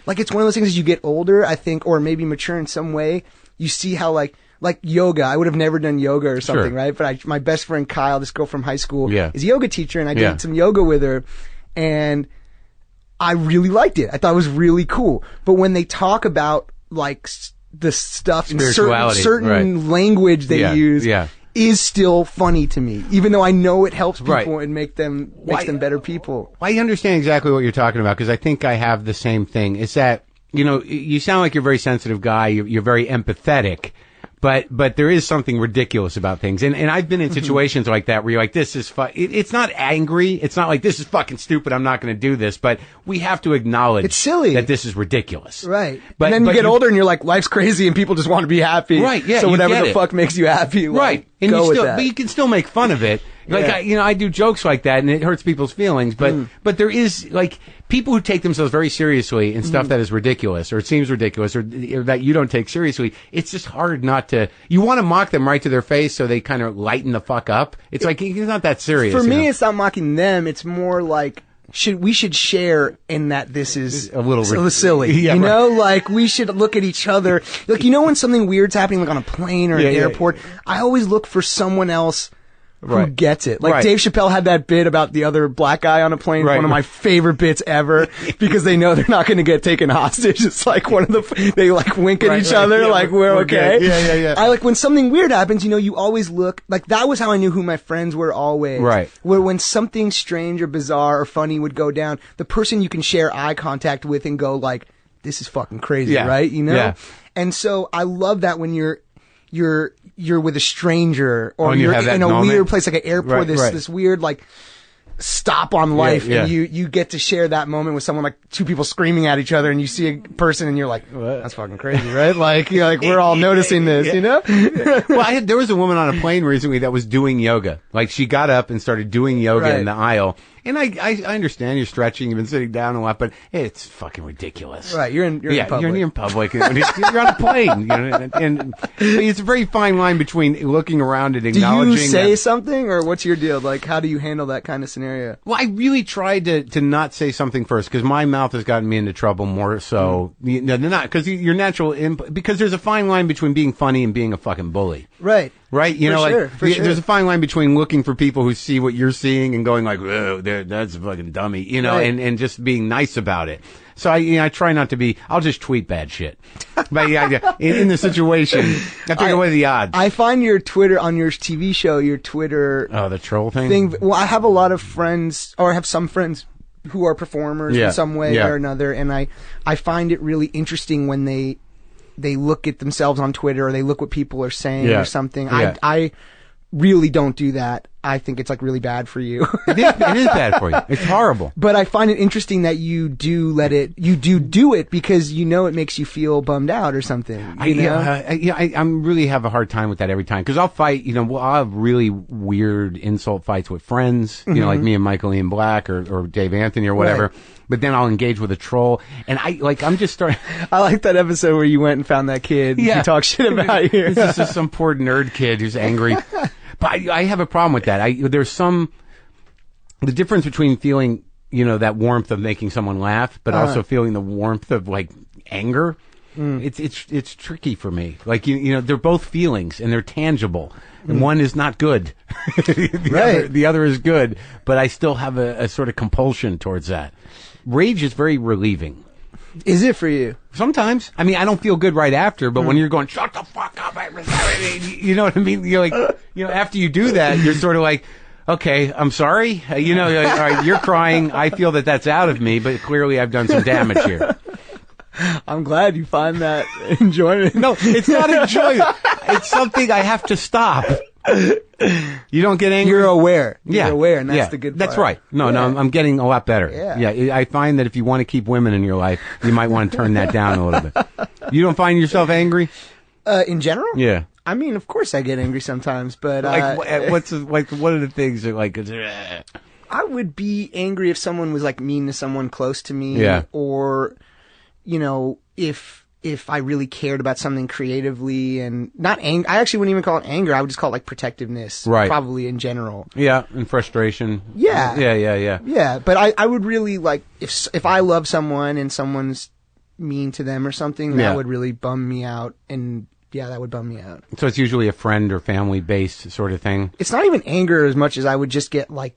it's one of those things as you get older, I think, or maybe mature in some way. You see how like yoga, I would have never done yoga or something, right? But my best friend Kyle, this girl from high school, is a yoga teacher, and I did some yoga with her, and I really liked it. I thought it was really cool. But when they talk about like the stuff in certain language they use, is still funny to me, even though I know it helps people and makes them better people. I understand exactly what you're talking about, because I think I have the same thing. It's that, you know, you sound like you're a very sensitive guy. You're very empathetic, but there is something ridiculous about things. And I've been in situations like that where you're like, this is it's not angry. It's not like, this is fucking stupid, I'm not going to do this. But we have to acknowledge it's silly that this is ridiculous. Right. But then you get older and you're like, life's crazy and people just want to be happy. Right. Yeah. So whatever the fuck makes you happy. Right. And go with that. But you can still make fun of it. Like, I do jokes like that, and it hurts people's feelings, but there is, like, people who take themselves very seriously in stuff that is ridiculous, or it seems ridiculous, or that you don't take seriously. It's just hard not to, you want to mock them right to their face so they kind of lighten the fuck up. It's like, it's not that serious. For me, it's not mocking them, it's more like, we should share in that this is a little silly, you know? Like, we should look at each other. Like, you know when something weird's happening, like on a plane or an airport, I always look for someone else who gets it. Like Dave Chappelle had that bit about the other black guy on a plane, one of my favorite bits ever, because they know they're not going to get taken hostage. It's like one of they like wink at each other, like we're okay. Yeah. I like when something weird happens, you know, you always look, like that was how I knew who my friends were always. Right. Where when something strange or bizarre or funny would go down, the person you can share eye contact with and go like, this is fucking crazy, right? You know? Yeah. And so I love that when you're with a stranger, or you're in a weird place like an airport, this weird like stop on life, and you get to share that moment with someone, like two people screaming at each other, and you see a person and you're like, that's fucking crazy, right? Like, you're like, we're all noticing this, you know? Well, there was a woman on a plane recently that was doing yoga. Like, she got up and started doing yoga in the aisle. And I understand you're stretching, you've been sitting down a lot, but it's fucking ridiculous. Right, you're in public. You're in public. You're on a plane. You know, and it's a very fine line between looking around and acknowledging. Do you say something, or what's your deal? Like, how do you handle that kind of scenario? Well, I really tried to not say something first, because my mouth has gotten me into trouble more so than not, because your natural because there's a fine line between being funny and being a fucking bully. Right. Right? You know, there's a fine line between looking for people who see what you're seeing and going like, whoa, that's a fucking dummy, you know, and just being nice about it. So I try not to be, I'll just tweet bad shit. But in the situation, I figure what are the odds? I find your Twitter, on your TV show, your Twitter. Oh, the troll thing? Well, I have a lot of friends, or I have some friends who are performers in some way or another, and I find it really interesting when they look at themselves on Twitter, or they look what people are saying or something. I really don't do that. I think it's like really bad for you. It is bad for you. It's horrible. But I find it interesting that you do do it because you know it makes you feel bummed out or something. I really have a hard time with that every time, because I'll fight, you know, I'll have really weird insult fights with friends, you know, like me and Michael Ian Black or Dave Anthony or whatever. Right. But then I'll engage with a troll, and I'm just starting. I like that episode where you went and found that kid. Yeah. You talk shit about you. This is some poor nerd kid who's angry. But I have a problem with that. The difference between feeling, you know, that warmth of making someone laugh, but also feeling the warmth of like anger. it's tricky for me. Like, you know, they're both feelings and they're tangible. And one is not good. The other is good, but I still have a sort of compulsion towards that. Rage is very relieving. Is it for you? Sometimes. I mean, I don't feel good right after, but when you're going, shut the fuck up, you know what I mean? You're like, you know, after you do that, you're sort of like, okay, I'm sorry. You know, all right, you're crying. I feel that that's out of me, but clearly I've done some damage here. I'm glad you find that enjoyment. No, it's not enjoyment. It's something I have to stop. You don't get angry? You're aware. Yeah. You're aware, and that's the good part. That's right. No, I'm getting a lot better. Yeah. I find that if you want to keep women in your life, you might want to turn that down a little bit. You don't find yourself angry? In general? Yeah. I mean, of course I get angry sometimes, but... what are the things that, like... I would be angry if someone was, like, mean to someone close to me. Yeah. Or, you know, if I really cared about something creatively and not anger. I actually wouldn't even call it anger. I would just call it, like, protectiveness. Right. Probably in general. Yeah, and frustration. Yeah. Yeah. Yeah, but I would really, like, if I love someone and someone's mean to them or something, that would really bum me out, and... Yeah, that would bum me out. So it's usually a friend or family-based sort of thing? It's not even anger as much as I would just get, like,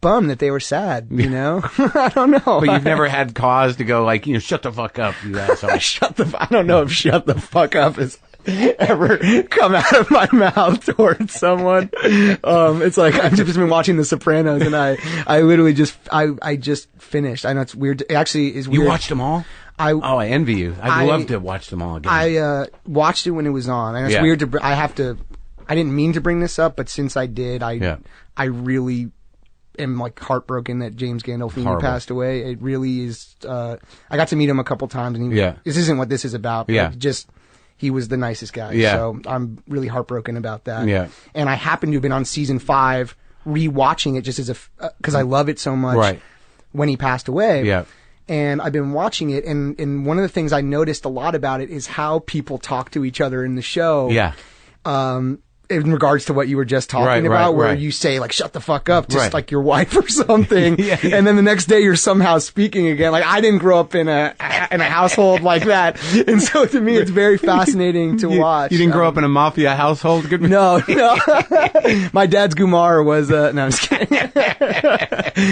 bummed that they were sad, you know? I don't know. But you've never had cause to go, like, you know, shut the fuck up, you asshole. I don't know if shut the fuck up has ever come out of my mouth towards someone. It's like, I've just been watching The Sopranos, and I literally just finished. I know it's weird. It actually is weird. You watched them all? I envy you. I'd love to watch them all again. I watched it when it was on, and it's weird to. I didn't mean to bring this up, but since I did, I really am, like, heartbroken that James Gandolfini passed away. It really is. I got to meet him a couple times, and this isn't what this is about. But just he was the nicest guy. Yeah. So I'm really heartbroken about that. Yeah. And I happened to have been on season 5, rewatching it just as because I love it so much. Right. When he passed away. Yeah. And I've been watching it, and one of the things I noticed a lot about it is how people talk to each other in the show. Yeah. In regards to what you were just talking about, where you say, like, shut the fuck up, just like your wife or something. And then the next day you're somehow speaking again. Like, I didn't grow up in a household like that. And so to me, it's very fascinating to watch. You didn't grow up in a mafia household? No. My dad's Gumar was, no, I'm just kidding.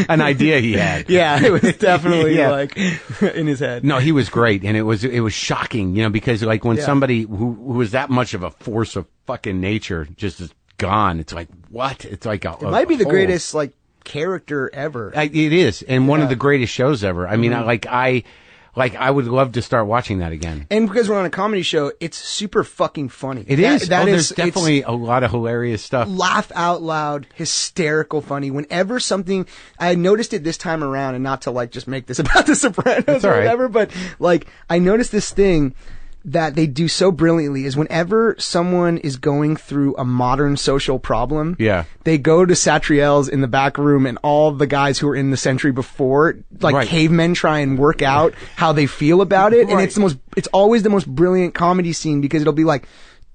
An idea he had. Yeah, it was definitely like in his head. No, he was great. And it was shocking, you know, because, like, when somebody who was that much of a force of fucking nature just is gone, it's like, what? It's like it might be the greatest, like, character ever. It is, and one of the greatest shows ever. I mean, I would love to start watching that again. And because we're on a comedy show, it's super fucking funny. It is. There's definitely a lot of hilarious stuff. Laugh out loud, hysterical funny. Whenever something, I noticed it this time around, and not to, like, just make this about The Sopranos or whatever, but, like, I noticed this thing that they do so brilliantly is whenever someone is going through a modern social problem, they go to Satriel's in the back room, and all the guys who were in the century before, like cavemen, try and work out how they feel about it. And it's always the most brilliant comedy scene, because it'll be like,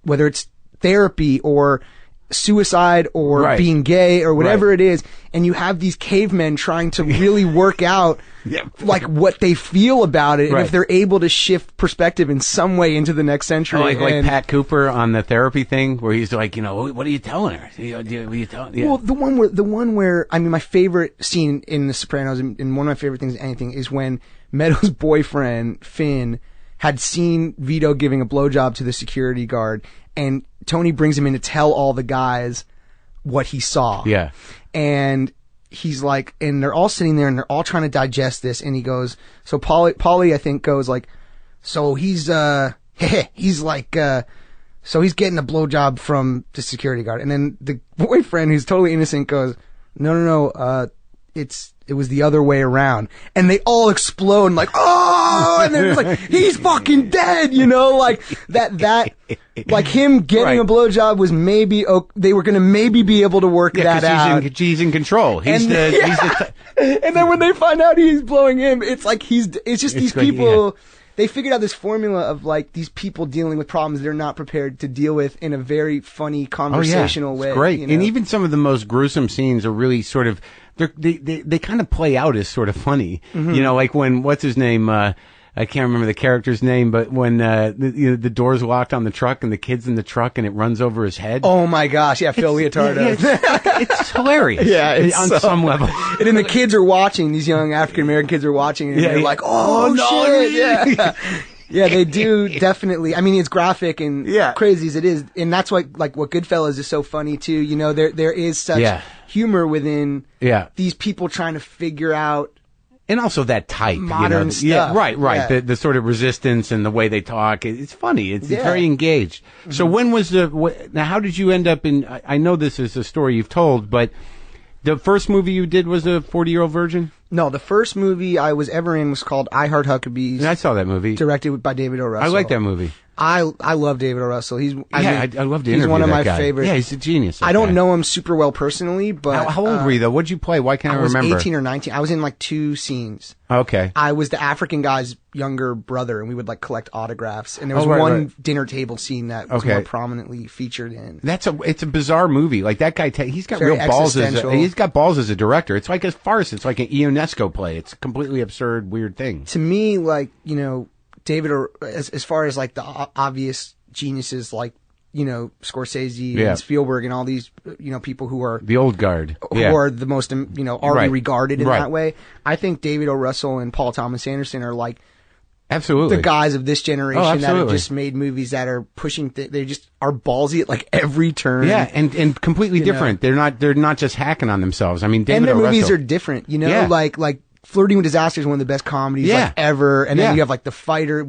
whether it's therapy or suicide or being gay or whatever it is, and you have these cavemen trying to really work out like what they feel about it, and if they're able to shift perspective in some way into the next century. Like Pat Cooper on the therapy thing, where he's like, you know, what are you telling her? What are you telling? Yeah. Well, the one where I mean, my favorite scene in The Sopranos, and one of my favorite things in anything, is when Meadows' boyfriend Finn had seen Vito giving a blowjob to the security guard, and Tony brings him in to tell all the guys what he saw. Yeah. And he's like, and they're all sitting there and they're all trying to digest this. And he goes, so Paulie, I think, goes like, so he's like, so he's getting a blowjob from the security guard. And then the boyfriend, who's totally innocent, goes, no, it was the other way around. And they all explode and like, oh, and then it's like, he's fucking dead, you know, like that, like him getting a blowjob was maybe, they were going to maybe be able to work that out. He's in control. He's and then when they find out he's blowing him, it's like it's just these people, they figured out this formula of like these people dealing with problems they're not prepared to deal with in a very funny conversational way. It's great. You know? And even some of the most gruesome scenes are really sort of, they kind of play out as sort of funny. Mm-hmm. You know, like when, what's his name, I can't remember the character's name, but when the doors locked on the truck and the kid's in the truck and it runs over his head. Oh my gosh, yeah, Phil Leotardo. It's hilarious. Yeah, it's on some level. And then the kids are watching, these young African American kids are watching, and they're like, oh no, shit, yeah. Yeah, they do, definitely. I mean, it's graphic and crazy as it is, and that's why, like, what Goodfellas is so funny too. You know, there is such humor within these people trying to figure out. And also that type, modern stuff. Yeah, right. Yeah. The sort of resistance and the way they talk. It's funny. It's very engaged. Mm-hmm. So when was now how did you end up in, I know this is a story you've told, but the first movie you did was a 40-Year-Old Virgin? No, the first movie I was ever in was called I Heart Huckabees. I saw that movie. Directed by David O. Russell. I like that movie. I love David O. Russell. I love to interview he's one of that my guy. favorites. Yeah, he's a genius. I don't know him super well personally, but how old were you though? What'd you play? Why can't I remember? I was 18 or 19. I was in like 2 scenes. Okay. I was the African guy's younger brother, and we would like collect autographs. And there was one dinner table scene that was more prominently featured in. It's a bizarre movie. Like that guy, he's got Very real balls. He's got balls as a director. It's like a farce. It's like an Ionesco play. It's a completely absurd, weird thing. To me, like, you know, David, as far as like the obvious geniuses like, you know, Scorsese and Spielberg and all these, you know, people who are the old guard, who are the most, you know, already regarded in that way. I think David O. Russell and Paul Thomas Anderson are like absolutely the guys of this generation that have just made movies that are pushing. They just are ballsy at like every turn. Yeah, and completely different. Know. They're not just hacking on themselves. I mean, David and their O. movies Russell, are different. You know, like Flirting with Disaster is one of the best comedies like ever, and then you have like The Fighter.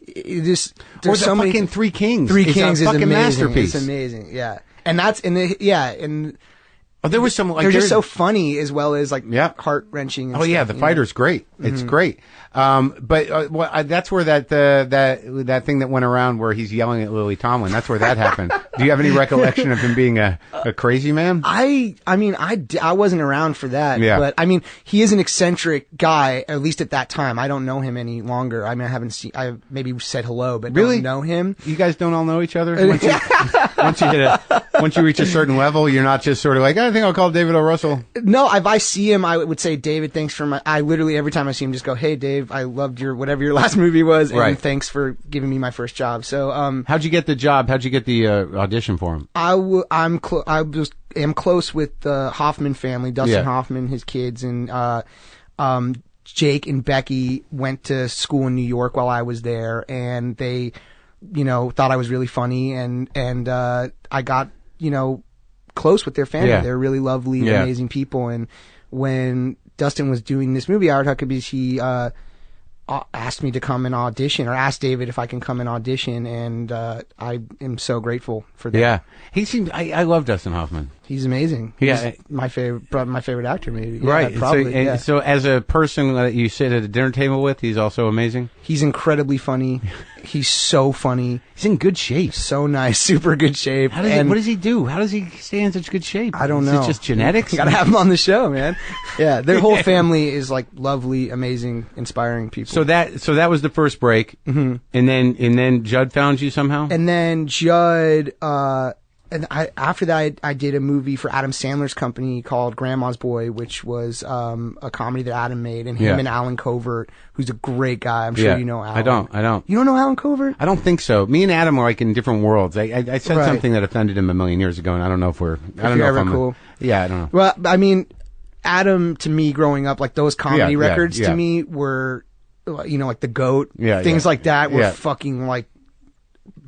There's so many fucking Three Kings. Three Kings is a fucking amazing. masterpiece. It's amazing, and that's and there was some like they're just so funny as well as like heart wrenching. Oh yeah, The Fighter's great. It's great. But that's where that thing that went around where he's yelling at Lily Tomlin. That's where that happened. Do you have any recollection of him being a crazy man? I mean, I wasn't around for that. Yeah. But I mean, he is an eccentric guy. At least at that time, I don't know him any longer. I mean, I maybe said hello, but don't know him. You guys don't all know each other. Once you reach a certain level, you're not just sort of like, I think I'll call David O. Russell. No, if I see him, I would say, David, thanks for I literally every time I see him, just go, hey, Dave, I loved whatever your last movie was, and thanks for giving me my first job. So, how'd you get the job? How'd you get the audition for him? I am close with the Hoffman family, Dustin Hoffman, his kids, and Jake and Becky went to school in New York while I was there, and they, you know, thought I was really funny, and I got, you know, close with their family. They're really lovely, amazing people. And when Dustin was doing this movie, Howard Huckabees, he asked me to come and audition, or asked David if I can come and audition, and I am so grateful for that. Yeah, he seems. I love Dustin Hoffman. He's amazing. Yeah, he's my favorite actor, maybe. Right. Yeah, probably. So as a person that you sit at a dinner table with, he's also amazing. He's incredibly funny. He's so funny. He's in good shape. So nice. Super good shape. What does he do? How does he stay in such good shape? I don't know. Is it just genetics? You gotta have him on the show, man. Yeah, their whole family is like lovely, amazing, inspiring people. So that was the first break, and then Judd found you somehow. And then Judd, after that, I did a movie for Adam Sandler's company called Grandma's Boy, which was a comedy that Adam made, and him and Alan Covert, who's a great guy. I'm sure you know Alan. I don't. You don't know Alan Covert? I don't think so. Me and Adam are like in different worlds. I said something that offended him a million years ago, and I don't know if we're. I don't know if I'm cool. Yeah, I don't know. Well, I mean, Adam to me growing up, like those comedy records to me were, you know, like The Goat, things like that were fucking like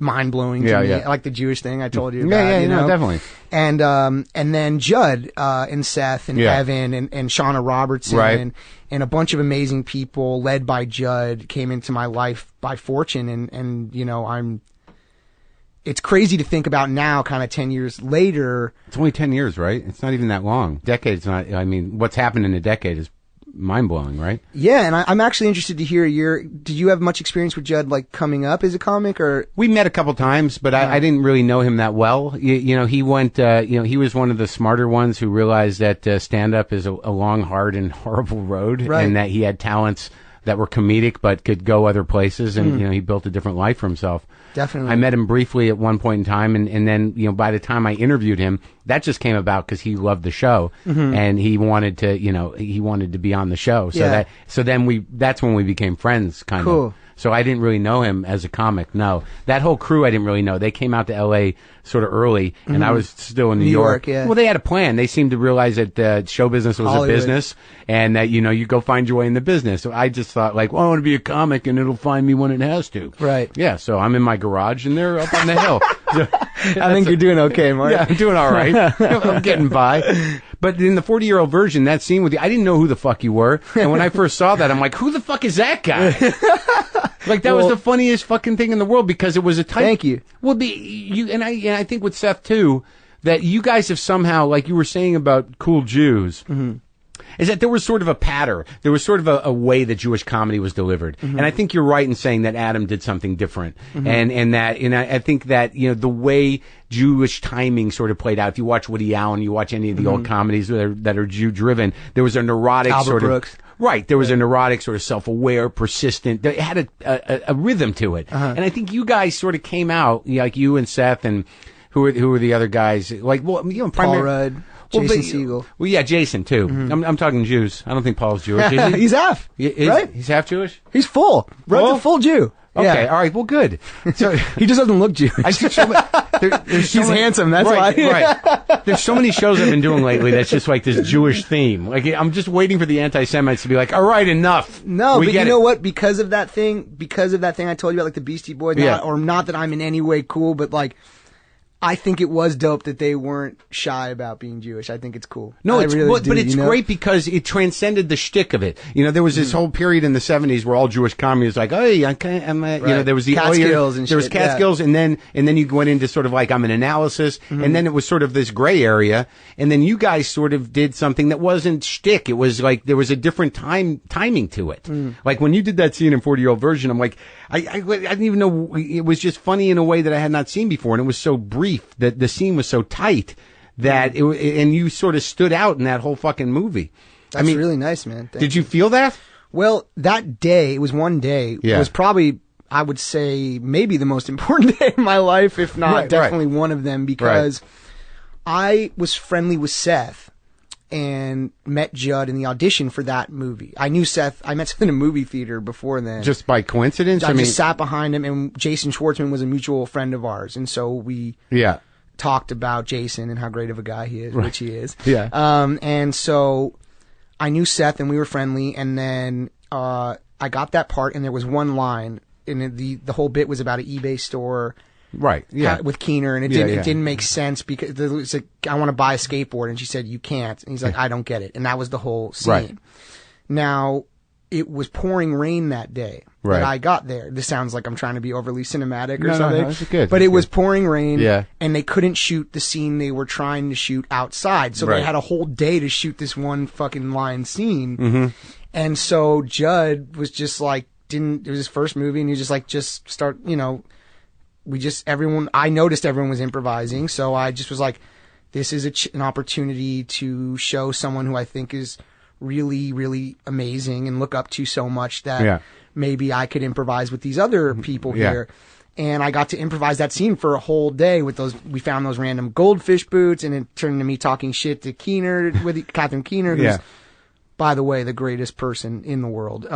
mind blowing to me. Like the Jewish thing I told you about. You know? Definitely. And then Judd and Seth and Evan and Shauna Robertson and a bunch of amazing people led by Judd came into my life by fortune, and you know, it's crazy to think about now, kind of 10 years later. It's only 10 years, right? It's not even that long. Decade's not. I mean, what's happened in a decade is mind-blowing, right? Yeah, and I'm actually interested to hear did you have much experience with Judd, like, coming up as a comic, or? We met a couple times, but I didn't really know him that well. You know, he went, he was one of the smarter ones who realized that stand-up is a long, hard, and horrible road, and that he had talents that were comedic but could go other places, and, you know, he built a different life for himself. Definitely. I met him briefly at one point in time, and then, you know, by the time I interviewed him, that just came about because he loved the show, and he wanted to be on the show. So that's when we became friends, kind of. So I didn't really know him as a comic. No, that whole crew I didn't really know. They came out to L.A. sort of early, and I was still in New York. Yeah. Well, they had a plan. They seemed to realize that show business was Hollywood. a business, and that you go find your way in the business. So I just thought like, well, I want to be a comic, and it'll find me when it has to. Right. Yeah. So I'm in my garage, and they're up on the hill. So, I think you're doing okay, Mark. yeah, I'm doing all right. I'm getting by. But in the 40-year-old version, that scene with you, I didn't know who the fuck you were. And when I first saw that, I'm like, who the fuck is that guy? Like, that was the funniest fucking thing in the world because it was a type. Thank you. Well, I think with Seth, too, that you guys have somehow, like you were saying about Cool Jews, is that there was sort of a pattern. There was sort of a way that Jewish comedy was delivered. And I think you're right in saying that Adam did something different. And I think that, the way Jewish timing sort of played out. If you watch Woody Allen, you watch any of the old comedies that are Jew-driven, there was a neurotic Albert sort Brooks. of... Right, there was a neurotic, sort of self-aware, persistent. It had a rhythm to it, and I think you guys sort of came out, like you and Seth, and who were the other guys? Like, well, Paul Rudd, Jason Segel. Well, yeah, Jason too. I'm talking Jews. I don't think Paul's Jewish. Is he? He's half. Right? He's half Jewish. He's full. Rudd's a full Jew. Okay, Yeah. all right, well, good. So He just doesn't look Jewish. there's so He's many- handsome, that's right, why. Right. There's so many shows I've been doing lately that's just like this Jewish theme. Like, I'm just waiting for the anti-Semites to be like, all right, enough. No, We but get you know it. what? Because of that thing I told you about, like the Beastie Boys, not that I'm in any way cool, but like, I think it was dope that they weren't shy about being Jewish. I think it's cool. No, I it's really do, but it's great because it transcended the shtick of it. There was this whole period in the 70s where all Jewish comedy was like, hey, there was the Catskills and there was shit, Catskills, and then you went into sort of like I'm an analysis, and then it was sort of this gray area, and then you guys sort of did something that wasn't shtick. It was like there was a different timing to it. Like when you did that scene in 40-year-old version, I'm like, I didn't even know, it was just funny in a way that I had not seen before, and it was so brief that the scene was so tight that and you sort of stood out in that whole fucking movie. That's really nice, man. Did you feel that? Well, that day, it was one day, was probably, I would say, maybe the most important day of my life, if not definitely one of them, because I was friendly with Seth and met Judd in the audition for that movie. I knew Seth. I met Seth in a movie theater before then. Just by coincidence? I just sat behind him, and Jason Schwartzman was a mutual friend of ours, and so we talked about Jason and how great of a guy he is, which he is. Yeah. And so I knew Seth, and we were friendly, and then I got that part, and there was one line, and the whole bit was about an eBay store. Right. Yeah. With Keener, and it didn't make sense because it was like, I want to buy a skateboard, and she said, you can't. And he's like, I don't get it. And that was the whole scene. Right. Now, it was pouring rain that day that I got there. This sounds like I'm trying to be overly cinematic or something. No, that's good. But it was pouring rain, Yeah. and they couldn't shoot the scene they were trying to shoot outside. So they had a whole day to shoot this one fucking line scene. And so Judd was just like, it was his first movie, and he was just like, just start, I noticed everyone was improvising, so I just was like, this is an opportunity to show someone who I think is really, really amazing and look up to so much that maybe I could improvise with these other people here. And I got to improvise that scene for a whole day with we found those random goldfish boots, and it turned into me talking shit to Keener, with Catherine Keener, who's, by the way, the greatest person in the world.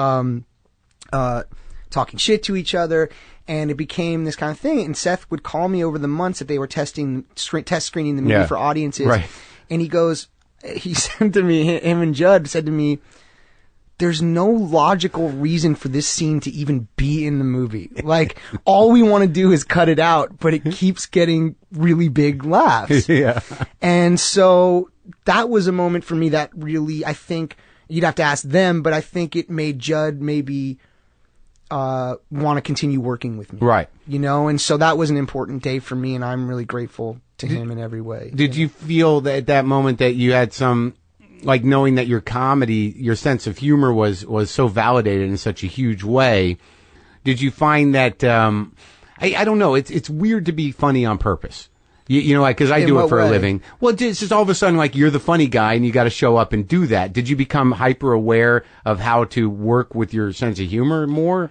Talking shit to each other, and it became this kind of thing. And Seth would call me over the months that they were test screening the movie for audiences. Right. And he said to me, him and Judd said to me, there's no logical reason for this scene to even be in the movie. Like, all we want to do is cut it out, but it keeps getting really big laughs. And so that was a moment for me that really, I think, you'd have to ask them, but I think it made Judd maybe want to continue working with me. Right. And so that was an important day for me, and I'm really grateful to him in every way. Did you feel that at that moment that you had some, like, knowing that your comedy, your sense of humor was so validated in such a huge way, did you find that, I don't know, it's weird to be funny on purpose. Like, because I do it for a living. Well, it's just all of a sudden, like, you're the funny guy and you got to show up and do that. Did you become hyper aware of how to work with your sense of humor more?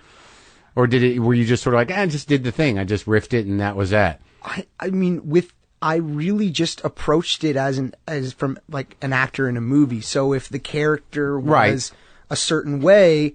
Or were you just sort of like, I just did the thing. I just riffed it and that was that? I really just approached it as from like an actor in a movie. So if the character was a certain way,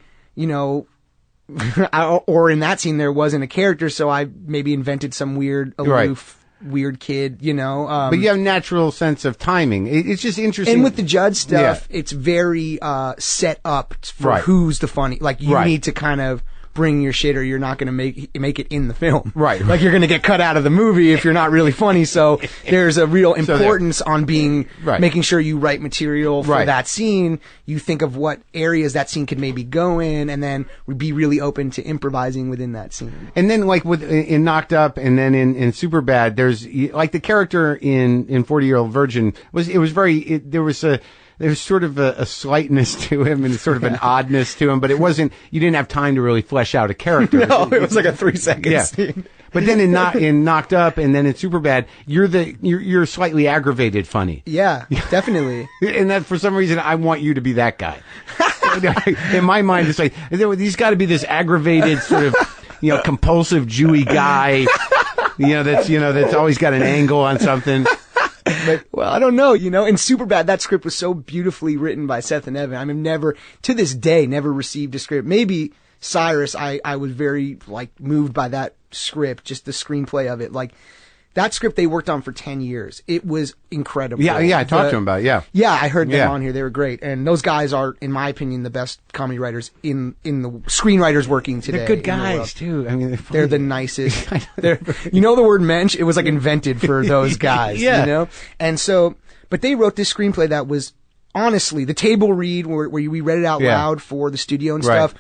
or in that scene there wasn't a character, so I maybe invented some weird, aloof, weird kid, you know. But you have a natural sense of timing. It's just interesting. And with the Judd stuff, it's very set up for who's the funny. Like, you need to kind of bring your shit or you're not going to make it in the film. Right. Like, you're going to get cut out of the movie if you're not really funny. So there's a real importance on being, making sure you write material for that scene. You think of what areas that scene could maybe go in, and then be really open to improvising within that scene. And then, like, in Knocked Up and then in Superbad, there's, like, the character in 40-Year-Old Virgin there was sort of a slightness to him and sort of an oddness to him, but you didn't have time to really flesh out a character. No, it was like a 3-second scene. But then in Knocked Up and then in Superbad, you're slightly aggravated funny. Yeah, definitely. And that, for some reason, I want you to be that guy. In my mind, it's like, he's got to be this aggravated sort of, compulsive Jewy guy, that's always got an angle on something. But, well, I don't know, in Superbad, that script was so beautifully written by Seth and Evan. I've never, to this day, never received a script. Maybe Cyrus, I was very, moved by that script, just the screenplay of it. Like, that script they worked on for 10 years. It was incredible. Yeah, I talked to him about it, yeah. Yeah, I heard them on here. They were great. And those guys are, in my opinion, the best comedy writers in the screenwriters working today. They're good guys, too. I mean, they're the nicest. The word mensch, it was like invented for those guys, And so, but they wrote this screenplay that was, honestly, the table read where we read it out loud for the studio and stuff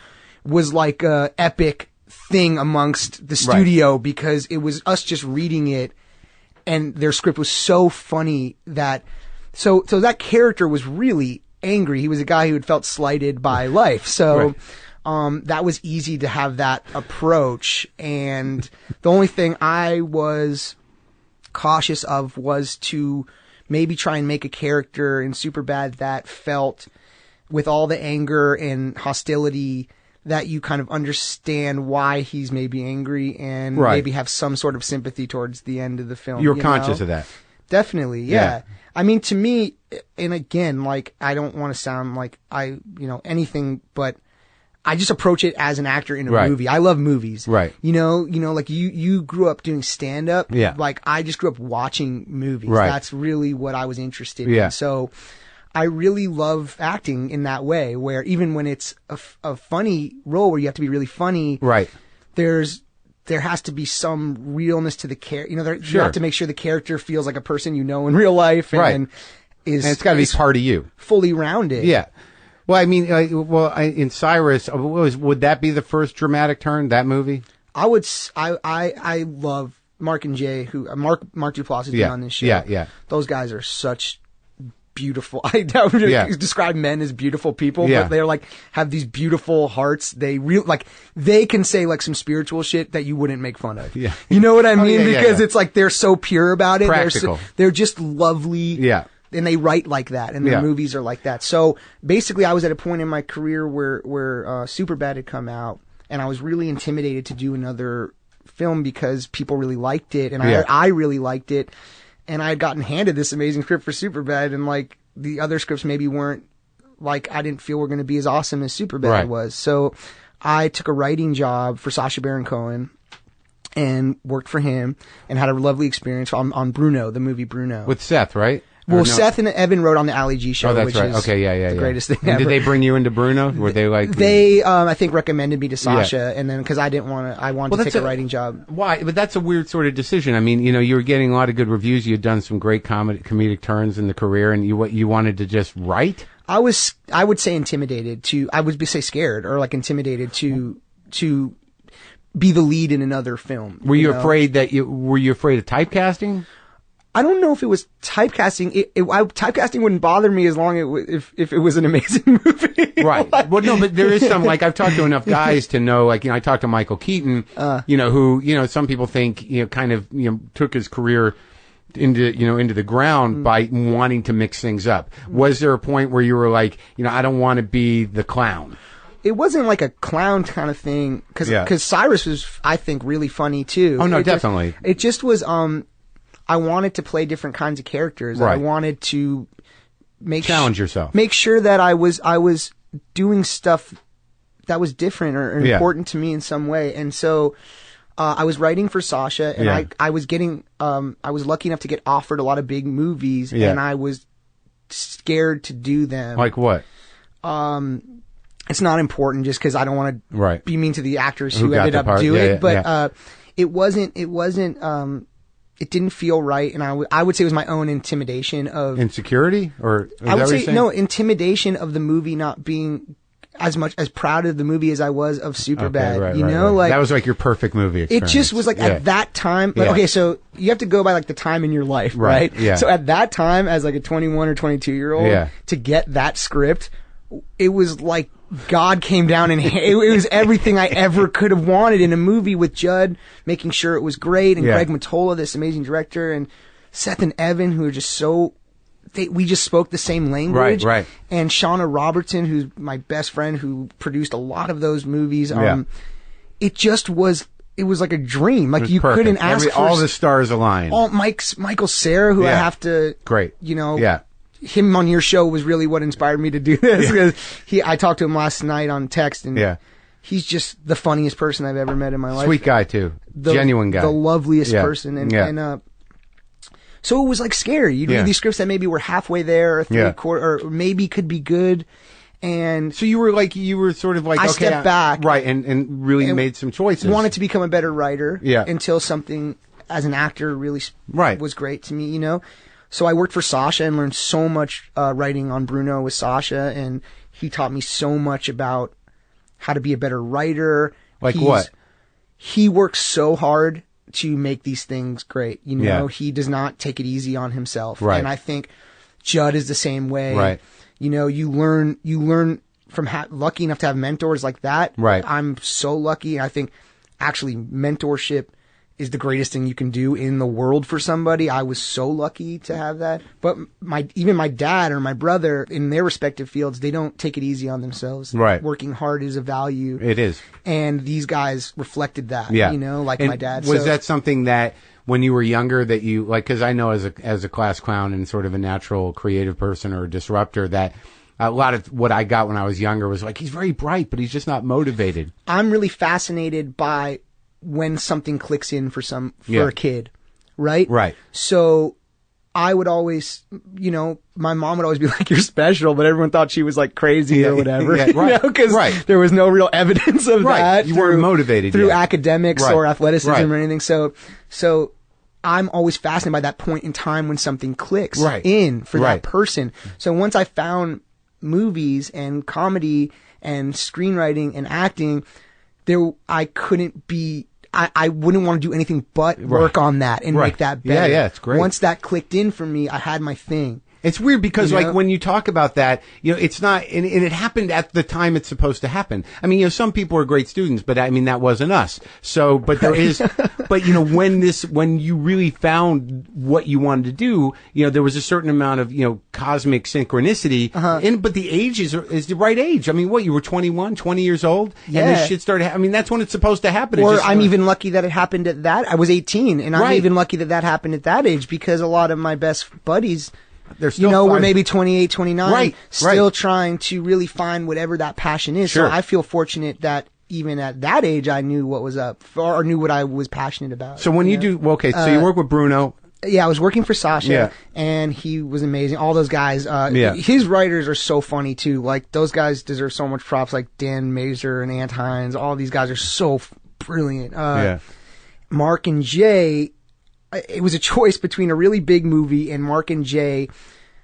was like a epic thing amongst the studio because it was us just reading it. And their script was so funny that, so that character was really angry. He was a guy who had felt slighted by life. So, that was easy to have that approach. And the only thing I was cautious of was to maybe try and make a character in Superbad that felt, with all the anger and hostility, that you kind of understand why he's maybe angry and maybe have some sort of sympathy towards the end of the film. You're conscious of that. Definitely, yeah. I mean, to me, and again, I don't want to sound like anything, but I just approach it as an actor in a movie. I love movies. Right. Like you grew up doing stand-up. Yeah. Like, I just grew up watching movies. Right. That's really what I was interested in. So I really love acting in that way, where even when it's a funny role where you have to be really funny, there has to be some realness to the character. You have to make sure the character feels like a person in real life, and it's got to be part of you, fully rounded. Yeah. Well, I mean, in Cyrus, would that be the first dramatic turn? That movie? I love Marc and Jay, Marc Duplass has been on this show. Yeah. Those guys are such beautiful. I don't really describe men as beautiful people, but they're have these beautiful hearts. They they can say some spiritual shit that you wouldn't make fun of. Yeah. You know what I mean? Because it's they're so pure about it. Practical. They're just lovely. Yeah. And they write like that, and their movies are like that. So basically, I was at a point in my career where Superbad had come out, and I was really intimidated to do another film because people really liked it, and I really liked it. And I had gotten handed this amazing script for Superbad, and the other scripts maybe weren't I didn't feel were going to be as awesome as Superbad was. So I took a writing job for Sacha Baron Cohen and worked for him and had a lovely experience on Bruno, the movie Bruno. With Seth, right? Well, Seth and Evan wrote on the Ali G show, which is the greatest thing and ever. Did they bring you into Bruno? Were they They, I think, recommended me to Sasha, and then because I wanted to take a writing job. Why? But that's a weird sort of decision. I mean, you were getting a lot of good reviews. You had done some great comedic turns in the career, and you wanted to just write. I would say intimidated to. I would say scared or intimidated to be the lead in another film. Were you afraid were you afraid of typecasting? I don't know if it was typecasting. Typecasting wouldn't bother me as long if it was an amazing movie. Right. Well, no, but there is some, I've talked to enough guys to know, I talked to Michael Keaton, who, some people think, took his career into the ground by wanting to mix things up. Was there a point where you were I don't want to be the clown? It wasn't like a clown kind of thing, because Cyrus was, I think, really funny too. Oh, no, definitely. It just was, I wanted to play different kinds of characters. Right. I wanted to challenge yourself. Make sure that I was doing stuff different or important to me in some way. And so I was writing for Sasha, and I was getting I was lucky enough to get offered a lot of big movies, and I was scared to do them. Like what? It's not important, just because I don't want to be mean to the actors who ended up doing it. But it wasn't. It didn't feel right, and I would say it was my own intimidation of insecurity, or I would say no, intimidation of the movie not being as much as proud of the movie as I was of Superbad. Okay, you know, like that was like your perfect movie experience. It just was like at that time. Like, okay, so you have to go by like the time in your life, right? Yeah. So at that time, as like a 21 or 22-year-old, to get that script, it was like God came down and it was everything I ever could have wanted in a movie, with Judd making sure it was great, and Greg Mottola, this amazing director, and Seth and Evan, who are just so, we just spoke the same language. Right. And Shauna Robertson, who's my best friend, who produced a lot of those movies. It just was, it was like a dream. Like you couldn't ask for all the stars aligned. Michael Cera, who I have to, him on your show was really what inspired me to do this. Because I talked to him last night on text, and he's just the funniest person I've ever met in my life. Sweet guy too, genuine guy, the loveliest person, and so it was like scary. You'd read these scripts that maybe were halfway there, or three-quarter, or maybe could be good. And so you were sort of like, I stepped back, and really made some choices. Wanted to become a better writer, until something as an actor really was great to me, you know. So I worked for Sasha and learned so much writing on Bruno with Sasha, and he taught me so much about how to be a better writer. What? He works so hard to make these things great. You know, he does not take it easy on himself. Right. And I think Judd is the same way. Right. You know, you learn from lucky enough to have mentors like that. Right. I'm so lucky. I think actually mentorship is the greatest thing you can do in the world for somebody. I was so lucky to have that. But even my dad or my brother, in their respective fields, they don't take it easy on themselves. Right. Working hard is a value. It is. And these guys reflected that, you know, like and my dad. Was that something that when you were younger that you, like, because I know as a class clown and sort of a natural creative person or a disruptor, that a lot of what I got when I was younger was like, he's very bright, but he's just not motivated. I'm really fascinated by when something clicks in for a kid, right? Right. So I would always, you know, my mom would always be like, you're special, but everyone thought she was like crazy or whatever, right. you know, because there was no real evidence of that. You weren't motivated through academics or athleticism or anything. So I'm always fascinated by that point in time when something clicks in for that person. So once I found movies and comedy and screenwriting and acting, I wouldn't want to do anything but work on that and make that better. Yeah, it's great. Once that clicked in for me, I had my thing. It's weird because, like, when you talk about that, you know, it's not, and it happened at the time it's supposed to happen. I mean, you know, some people are great students, but I mean, that wasn't us. So, but there is, but you know, when you really found what you wanted to do, you know, there was a certain amount of, you know, cosmic synchronicity. But the age is the right age. I mean, you were 21, 20 years old, and this shit started, I mean, that's when it's supposed to happen. Or I'm even lucky that it happened at that. I was 18, and I'm even lucky that happened at that age, because a lot of my best buddies, they're still, you know, we're maybe 28, 29, still trying to really find whatever that passion is. So I feel fortunate that even at that age, I knew what was up, or knew what I was passionate about. So when you do, so you work with Bruno. Yeah, I was working for Sasha, and he was amazing. All those guys, his writers are so funny too. Like, those guys deserve so much props, like Dan Mazer and Ant Hines. All these guys are so brilliant. Mark and Jay, it was a choice between a really big movie, and Mark and Jay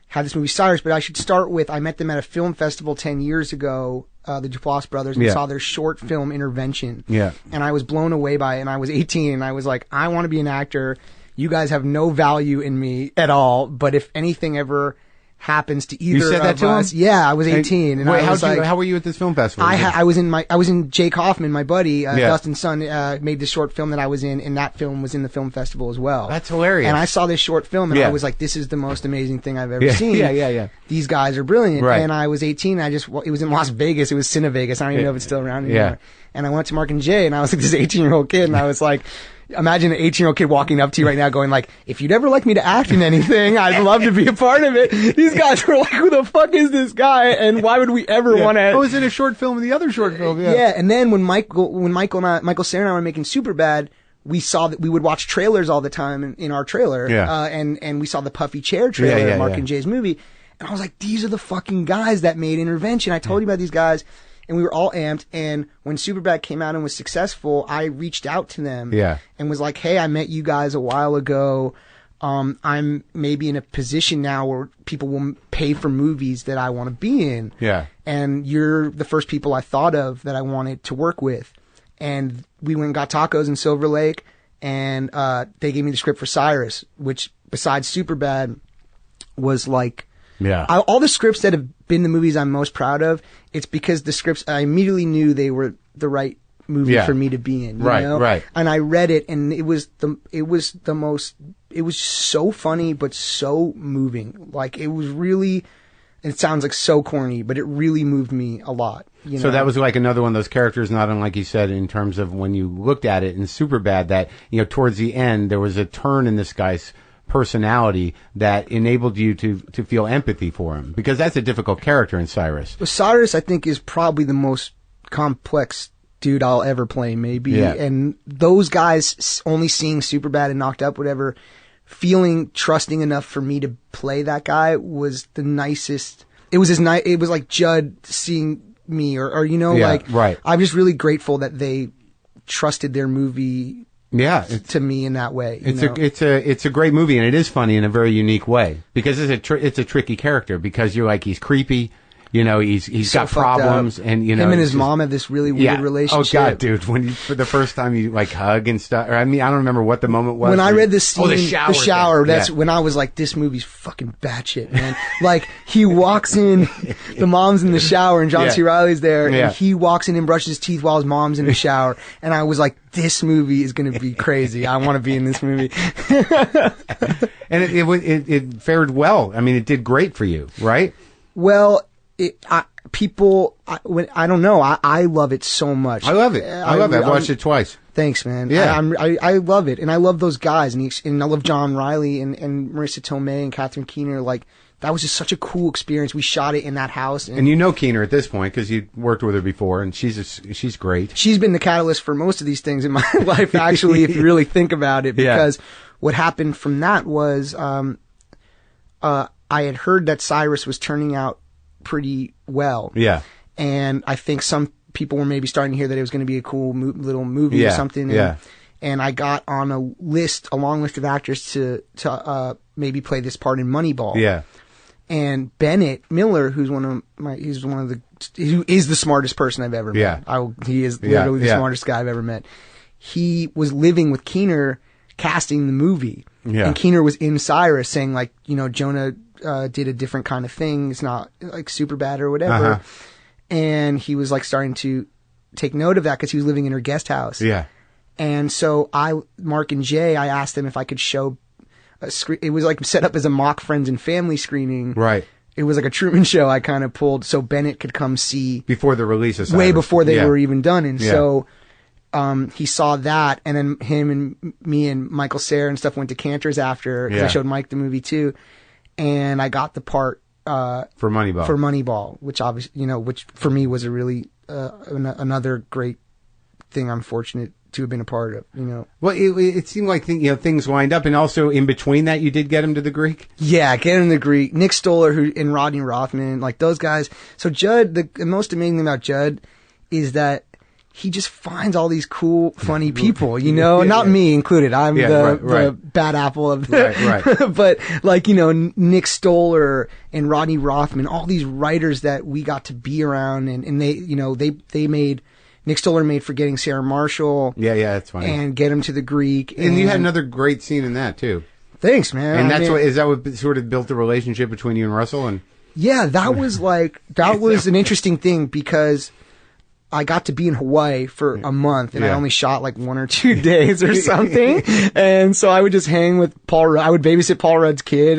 had this movie Cyrus, but I should start with, I met them at a film festival 10 years ago, the Duplass brothers, and saw their short film Intervention. And I was blown away by it, and I was 18, and I was like, I want to be an actor. You guys have no value in me at all, but if anything ever happens to either you said that of to us, him? Yeah, I was 18, and wait, I was how were you at this film festival? I was in Jake Hoffman, my buddy, Dustin's son, made this short film that I was in, and that film was in the film festival as well. That's hilarious. And I saw this short film, and I was like, this is the most amazing thing I've ever seen. These guys are brilliant. And I was 18, it was in Las Vegas, it was Cine Vegas, I don't even know if it's still around anymore. And I went to Mark and Jay, and I was like this 18-year-old kid, and I was like, imagine an 18-year-old kid walking up to you right now going like, if you'd ever like me to act in anything, I'd love to be a part of it. These guys were like, who the fuck is this guy? And why would we ever want to? I was in a short film in the other short film. Yeah. And then when Michael Cera and I were making Superbad, we saw that we would watch trailers all the time in our trailer. Yeah. And we saw the Puffy Chair trailer, Mark and Jay's movie. And I was like, these are the fucking guys that made Intervention. I told you about these guys. And we were all amped. And when Superbad came out and was successful, I reached out to them and was like, hey, I met you guys a while ago. I'm maybe in a position now where people will pay for movies that I want to be in. Yeah. And you're the first people I thought of that I wanted to work with. And we went and got tacos in Silver Lake. And they gave me the script for Cyrus, which besides Superbad was like... Yeah. All the scripts that have been the movies I'm most proud of, it's because the scripts, I immediately knew they were the right movie for me to be in. You know? Right. And I read it and it was so funny, but so moving. Like it was really, it sounds like so corny, but it really moved me a lot. You know? So that was like another one of those characters, not unlike you said, in terms of when you looked at it in Superbad, that, towards the end, there was a turn in this guy's personality that enabled you to feel empathy for him, because that's a difficult character in Cyrus. Well, Cyrus, I think, is probably the most complex dude I'll ever play, maybe. Yeah. And those guys only seeing Superbad and Knocked Up, whatever, feeling trusting enough for me to play that guy was the nicest. It was it was like Judd seeing me, or right. I'm just really grateful that they trusted their movie. Yeah, to me in that way. It's a great movie, and it is funny in a very unique way, because it's a tricky character, because you're like, he's creepy, he's so got problems, and him and his mom have this really weird relationship. Oh God, dude, when for the first time you like hug and stuff, or I don't remember what the moment was. When I read this scene, the shower, that's when I was like, this movie's fucking batshit, man. Like he walks in, the mom's in the shower, and John C. Reilly's there, and he walks in and brushes his teeth while his mom's in the shower, and I was like, this movie is going to be crazy. I want to be in this movie. And it fared well. I mean, it did great for you, right? Well, I don't know. I love it so much. I love it. I've watched it twice. Thanks, man. Yeah. I love it. And I love those guys. And I love John Riley and Marissa Tomei and Catherine Keener. Like, that was just such a cool experience. We shot it in that house. And you know Keener at this point, because you worked with her before, and she's great. She's been the catalyst for most of these things in my life, actually, if you really think about it. Because what happened from that was I had heard that Cyrus was turning out pretty well. Yeah. And I think some people were maybe starting to hear that it was going to be a cool little movie or something. And I got on a long list of actors to maybe play this part in Moneyball. Yeah. And Bennett Miller, who is the smartest person I've ever met. He is literally the smartest guy I've ever met. He was living with Keener casting the movie. Yeah. And Keener was in Cyrus saying, like, Jonah did a different kind of thing. It's not like Superbad or whatever. Uh-huh. And he was like starting to take note of that because he was living in her guest house. Yeah. And so Marc and Jay, I asked them if I could show it was like set up as a mock friends and family screening. Right. It was like a Truman Show I kind of pulled so Bennett could come see. Before the release of Cyrus. Way before they were even done. And so he saw that, and then him and me and Michael Cera and stuff went to Cantor's after, because I showed Mike the movie too. And I got the part for Moneyball, which obviously, which for me was a really another great thing I'm fortunate to have been a part of, Well, it seemed like things lined up, and also in between that, you did get him to the Greek. Yeah, get him to the Greek. Nick Stoller and Rodney Rothman, like those guys. So Judd, the most amazing thing about Judd is that he just finds all these cool, funny people, not me included. I'm the bad apple of the, but like, Nick Stoller and Rodney Rothman, all these writers that we got to be around, and they made, Nick Stoller made Forgetting Sarah Marshall. Yeah, that's funny. And Get Him to the Greek. And you had another great scene in that too. Thanks, man. And is that what sort of built the relationship between you and Russell? And yeah, that was an interesting thing, because I got to be in Hawaii for a month, and I only shot like 1 or 2 days or something. And so I would just hang with Paul Rudd. I would babysit Paul Rudd's kid,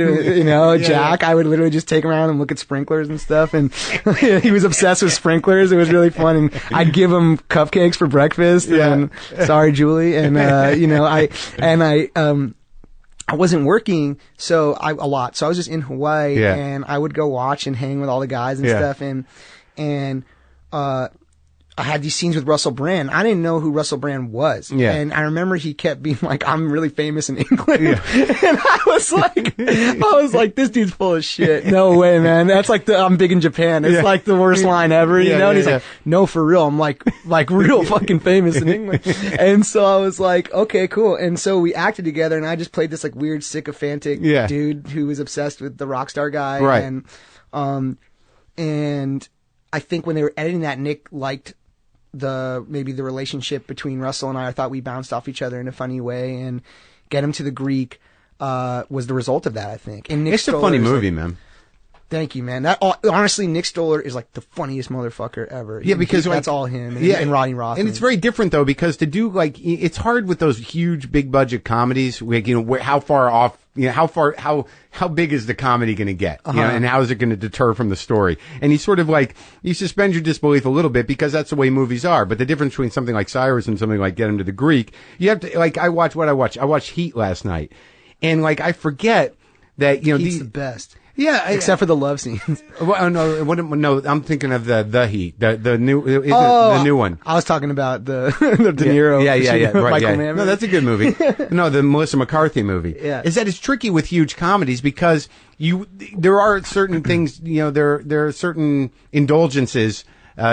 Jack. I would literally just take him around and look at sprinklers and stuff. And he was obsessed with sprinklers. It was really fun. And I'd give him cupcakes for breakfast. And sorry, Julie. And, I wasn't working a lot. So I was just in Hawaii, and I would go watch and hang with all the guys and stuff. And I had these scenes with Russell Brand. I didn't know who Russell Brand was. Yeah. And I remember he kept being like, I'm really famous in England. Yeah. And I was like, this dude's full of shit. No way, man. That's like I'm big in Japan. It's like the worst line ever, you know? And he's like, no, for real. I'm like real fucking famous in England. And so I was like, okay, cool. And so we acted together, and I just played this like weird sycophantic dude who was obsessed with the rock star guy. Right. And I think when they were editing that, Nick liked maybe the relationship between Russell and I thought we bounced off each other in a funny way, and Get Him to the Greek was the result of that, I think. And Nick it's a funny movie, man. Thank you, man. Honestly, Nick Stoller is like the funniest motherfucker ever. Yeah, because that's all him. And Rodney Rothman. And it's very different though, because to do it's hard with those huge big budget comedies. Like, how far off, how big is the comedy going to get? And how is it going to deter from the story? And you sort of you suspend your disbelief a little bit because that's the way movies are. But the difference between something like Cyrus and something like Get Him to the Greek, you have to I watched Heat last night, and I forget that Heat's the best. Yeah, except for the love scenes. Well, no, I'm thinking of the Heat, the new one. I was talking about the De Niro. Yeah, right. Michael Mann. No, that's a good movie. No, the Melissa McCarthy movie. Yeah. Is that it's tricky with huge comedies because there are certain things, there are certain indulgences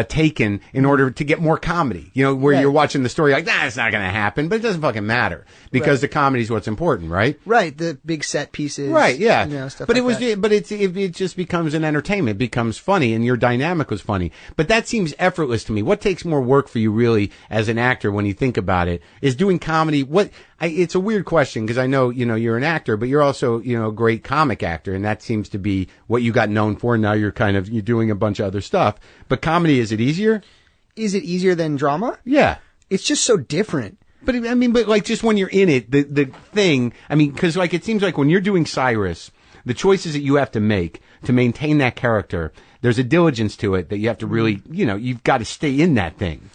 taken in order to get more comedy, where you're watching the story it's not going to happen, but it doesn't fucking matter because the comedy is what's important, right? Right. The big set pieces. Right. Yeah. Stuff but that. It just becomes an entertainment, it becomes funny, and your dynamic was funny. But that seems effortless to me. What takes more work for you really as an actor when you think about it is doing comedy. It's a weird question because I know, you're an actor, but you're also, a great comic actor, and that seems to be what you got known for. Now you're doing a bunch of other stuff. But comedy, is it easier? Is it easier than drama? Yeah. It's just so different. But just when you're in it, the thing, because it seems like when you're doing Cyrus, the choices that you have to make to maintain that character, there's a diligence to it that you have to really, you've got to stay in that thing.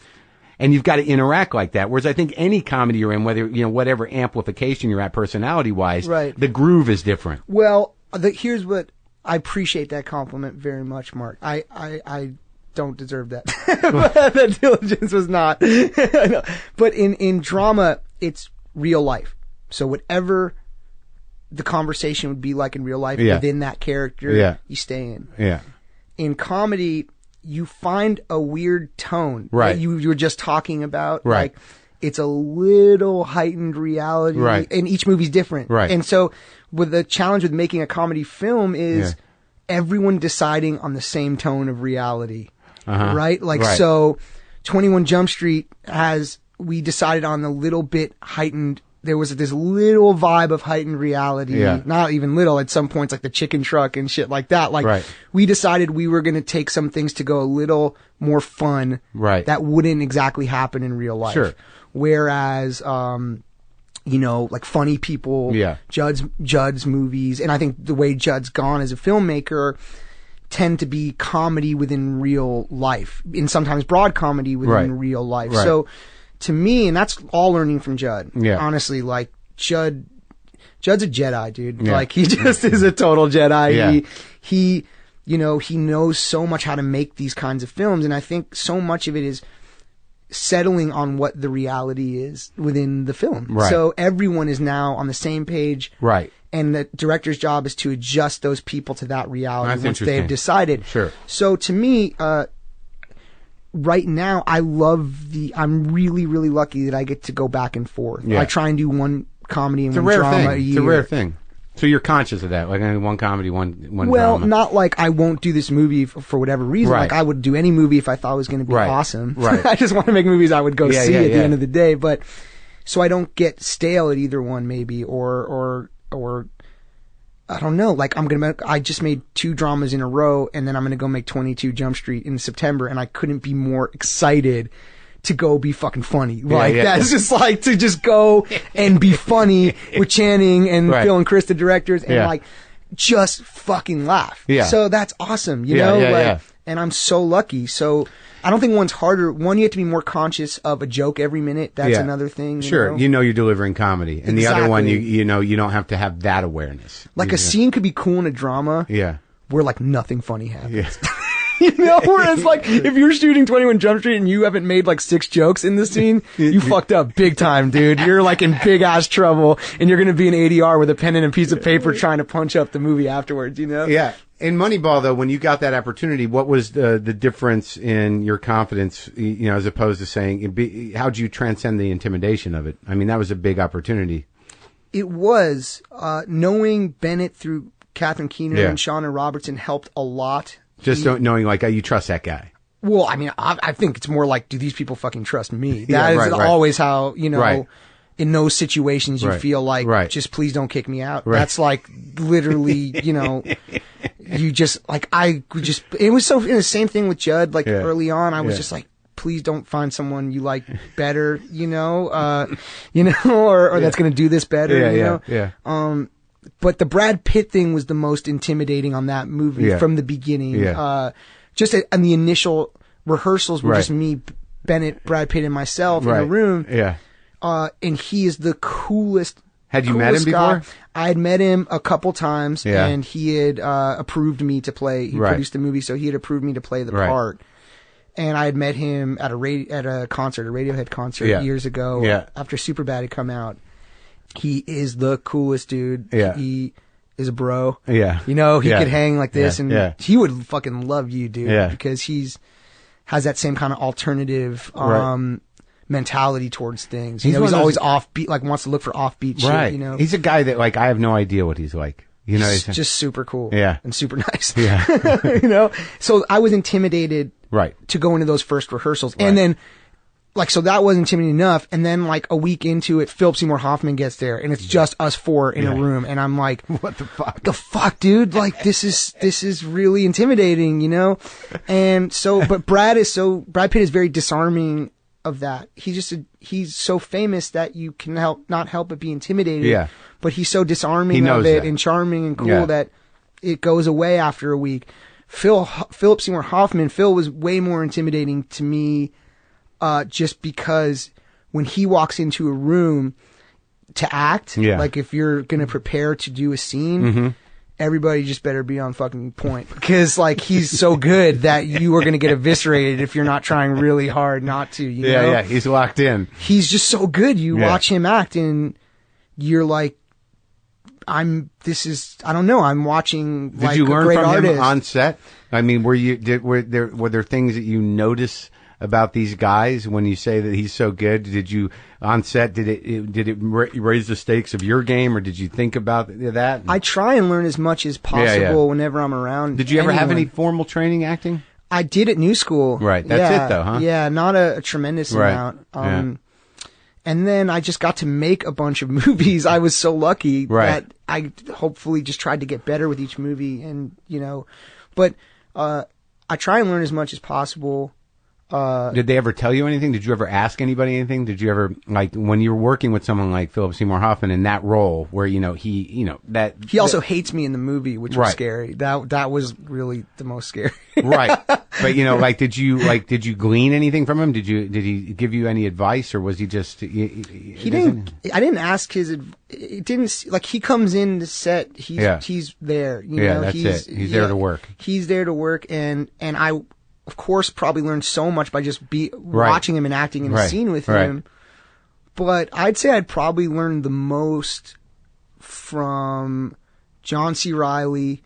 And you've got to interact like that. Whereas I think any comedy you're in, whether, whatever amplification you're at personality-wise, right, the groove is different. Well, here's what, I appreciate that compliment very much, Mark. I don't deserve that. That diligence was not. But in drama, it's real life. So whatever the conversation would be like in real life within that character, you stay in. Yeah. In comedy, you find a weird tone that you were just talking about. Right. It's a little heightened reality. Right. And each movie's different. Right. And so with the challenge with making a comedy film is everyone deciding on the same tone of reality. Right? So 21 Jump Street we decided on a little bit heightened. There was this little vibe of heightened reality, not even little at some points, like the chicken truck and shit like that. We decided we were going to take some things to go a little more fun that wouldn't exactly happen in real life. Sure. Whereas, Funny People, Judd's movies, and I think the way Judd's gone as a filmmaker tend to be comedy within real life, and sometimes broad comedy within real life. Right. So, to me, and that's all learning from Judd. Yeah. Honestly, Judd's a Jedi, dude. Yeah. He just is a total Jedi. Yeah. He knows so much how to make these kinds of films, and I think so much of it is settling on what the reality is within the film. Right. So everyone is now on the same page. Right. And the director's job is to adjust those people to that reality once they've decided. Sure. So to me, right now, I'm really, really lucky that I get to go back and forth. Yeah. I try and do one comedy and one drama a year. It's a rare thing. So you're conscious of that, one comedy, one drama. Well, not I won't do this movie for whatever reason. Right. I would do any movie if I thought it was going to be awesome. Right. I just want to make movies I would go see at the end of the day. But so I don't get stale at either one, maybe, or I don't know. Like I just made 2 dramas in a row, and then I'm gonna go make 22 Jump Street in September, and I couldn't be more excited to go be fucking funny. Like that's just like to just go and be funny with Channing and Phil and Chris, the directors, and like just fucking laugh. Yeah. So that's awesome, you know? Like, and I'm so lucky. So I don't think one's harder. One, you have to be more conscious of a joke every minute. That's another thing. Sure. You know you're delivering comedy. And the other one, you know, you don't have to have that awareness. Like a scene could be cool in a drama. Yeah. Where like nothing funny happens. Yeah. You know, whereas like if you're shooting 21 Jump Street and you haven't made like 6 jokes in the scene, you fucked up big time, dude. You're like in big ass trouble, and you're gonna be an ADR with a pen and a piece of paper trying to punch up the movie afterwards, you know? Yeah. In Moneyball, though, when you got that opportunity, what was the difference in your confidence, you know, as opposed to saying, how'd you transcend the intimidation of it? I mean, that was a big opportunity. It was, knowing Bennett through Catherine Keener and Shauna Robertson helped a lot. Just knowing, like, you trust that guy. Well, I mean, I think it's more like, do these people fucking trust me? That is always how, you know, in those situations you feel like, just please don't kick me out. That's like literally, you know, you just, like, it was so, the same thing with Judd, like early on, I was just like, please don't find someone you like better, you know, or that's going to do this better, you know? Yeah. But the Brad Pitt thing was the most intimidating on that movie from the beginning. Just in the initial rehearsals were just me, Bennett, Brad Pitt, and myself in a room. Yeah. And he is the coolest. Had you met him before? I had met him a couple times, and he had approved me to play. He produced the movie, so he had approved me to play the part. And I had met him at a Radiohead concert years ago after Superbad had come out. He is the coolest dude. Yeah. He is a bro. Yeah. You know, he could hang like this and he would fucking love you, dude, because has that same kind of alternative mentality towards things. You know, he's always offbeat, like wants to look for offbeat shit, you know. He's a guy that like I have no idea what he's like. You know, he's just super cool. Yeah. And super nice. Yeah. You know? So I was intimidated to go into those first rehearsals. And then like, so that wasn't intimidating enough. And then like a week into it, Philip Seymour Hoffman gets there and it's just us 4 in a room. And I'm like, what the fuck? The fuck, dude? Like, this is really intimidating, you know? And so, but Brad Pitt is very disarming of that. He's so famous that you can not help but be intimidated. Yeah. But he's so disarming of it and charming and cool that it goes away after a week. Philip Seymour Hoffman, Phil was way more intimidating to me. Just because when he walks into a room to act, like if you're going to prepare to do a scene, everybody just better be on fucking point because like he's so good that you are going to get eviscerated if you're not trying really hard not to, you know? Yeah, he's locked in. He's just so good. You watch him act and you're like, I don't know, I'm watching like Did you learn a great from artist. him on set? I mean, were there things that you notice about these guys when you say that he's so good? Did you on set did it raise the stakes of your game, or did you think about that? I try and learn as much as possible whenever I'm around. Did you ever have any formal training acting? I did at New School. Right, that's it though, huh? Yeah, not a tremendous amount. And then I just got to make a bunch of movies. I was so lucky that I hopefully just tried to get better with each movie, and you know, but I try and learn as much as possible. Did they ever tell you anything? Did you ever ask anybody anything? Did you ever, like, when you were working with someone like Philip Seymour Hoffman in that role, where he also hates me in the movie, which was scary. That was really the most scary. Right, but you know, like, did you glean anything from him? Did he give you any advice, or was he just? He didn't. I didn't ask his. It didn't like he comes in to set. He's there. You know, that's it. He's there to work. He's there to work, and I. Of course, probably learned so much by just watching him and acting in a scene with him. But I'd say I'd probably learned the most from John C. Reilly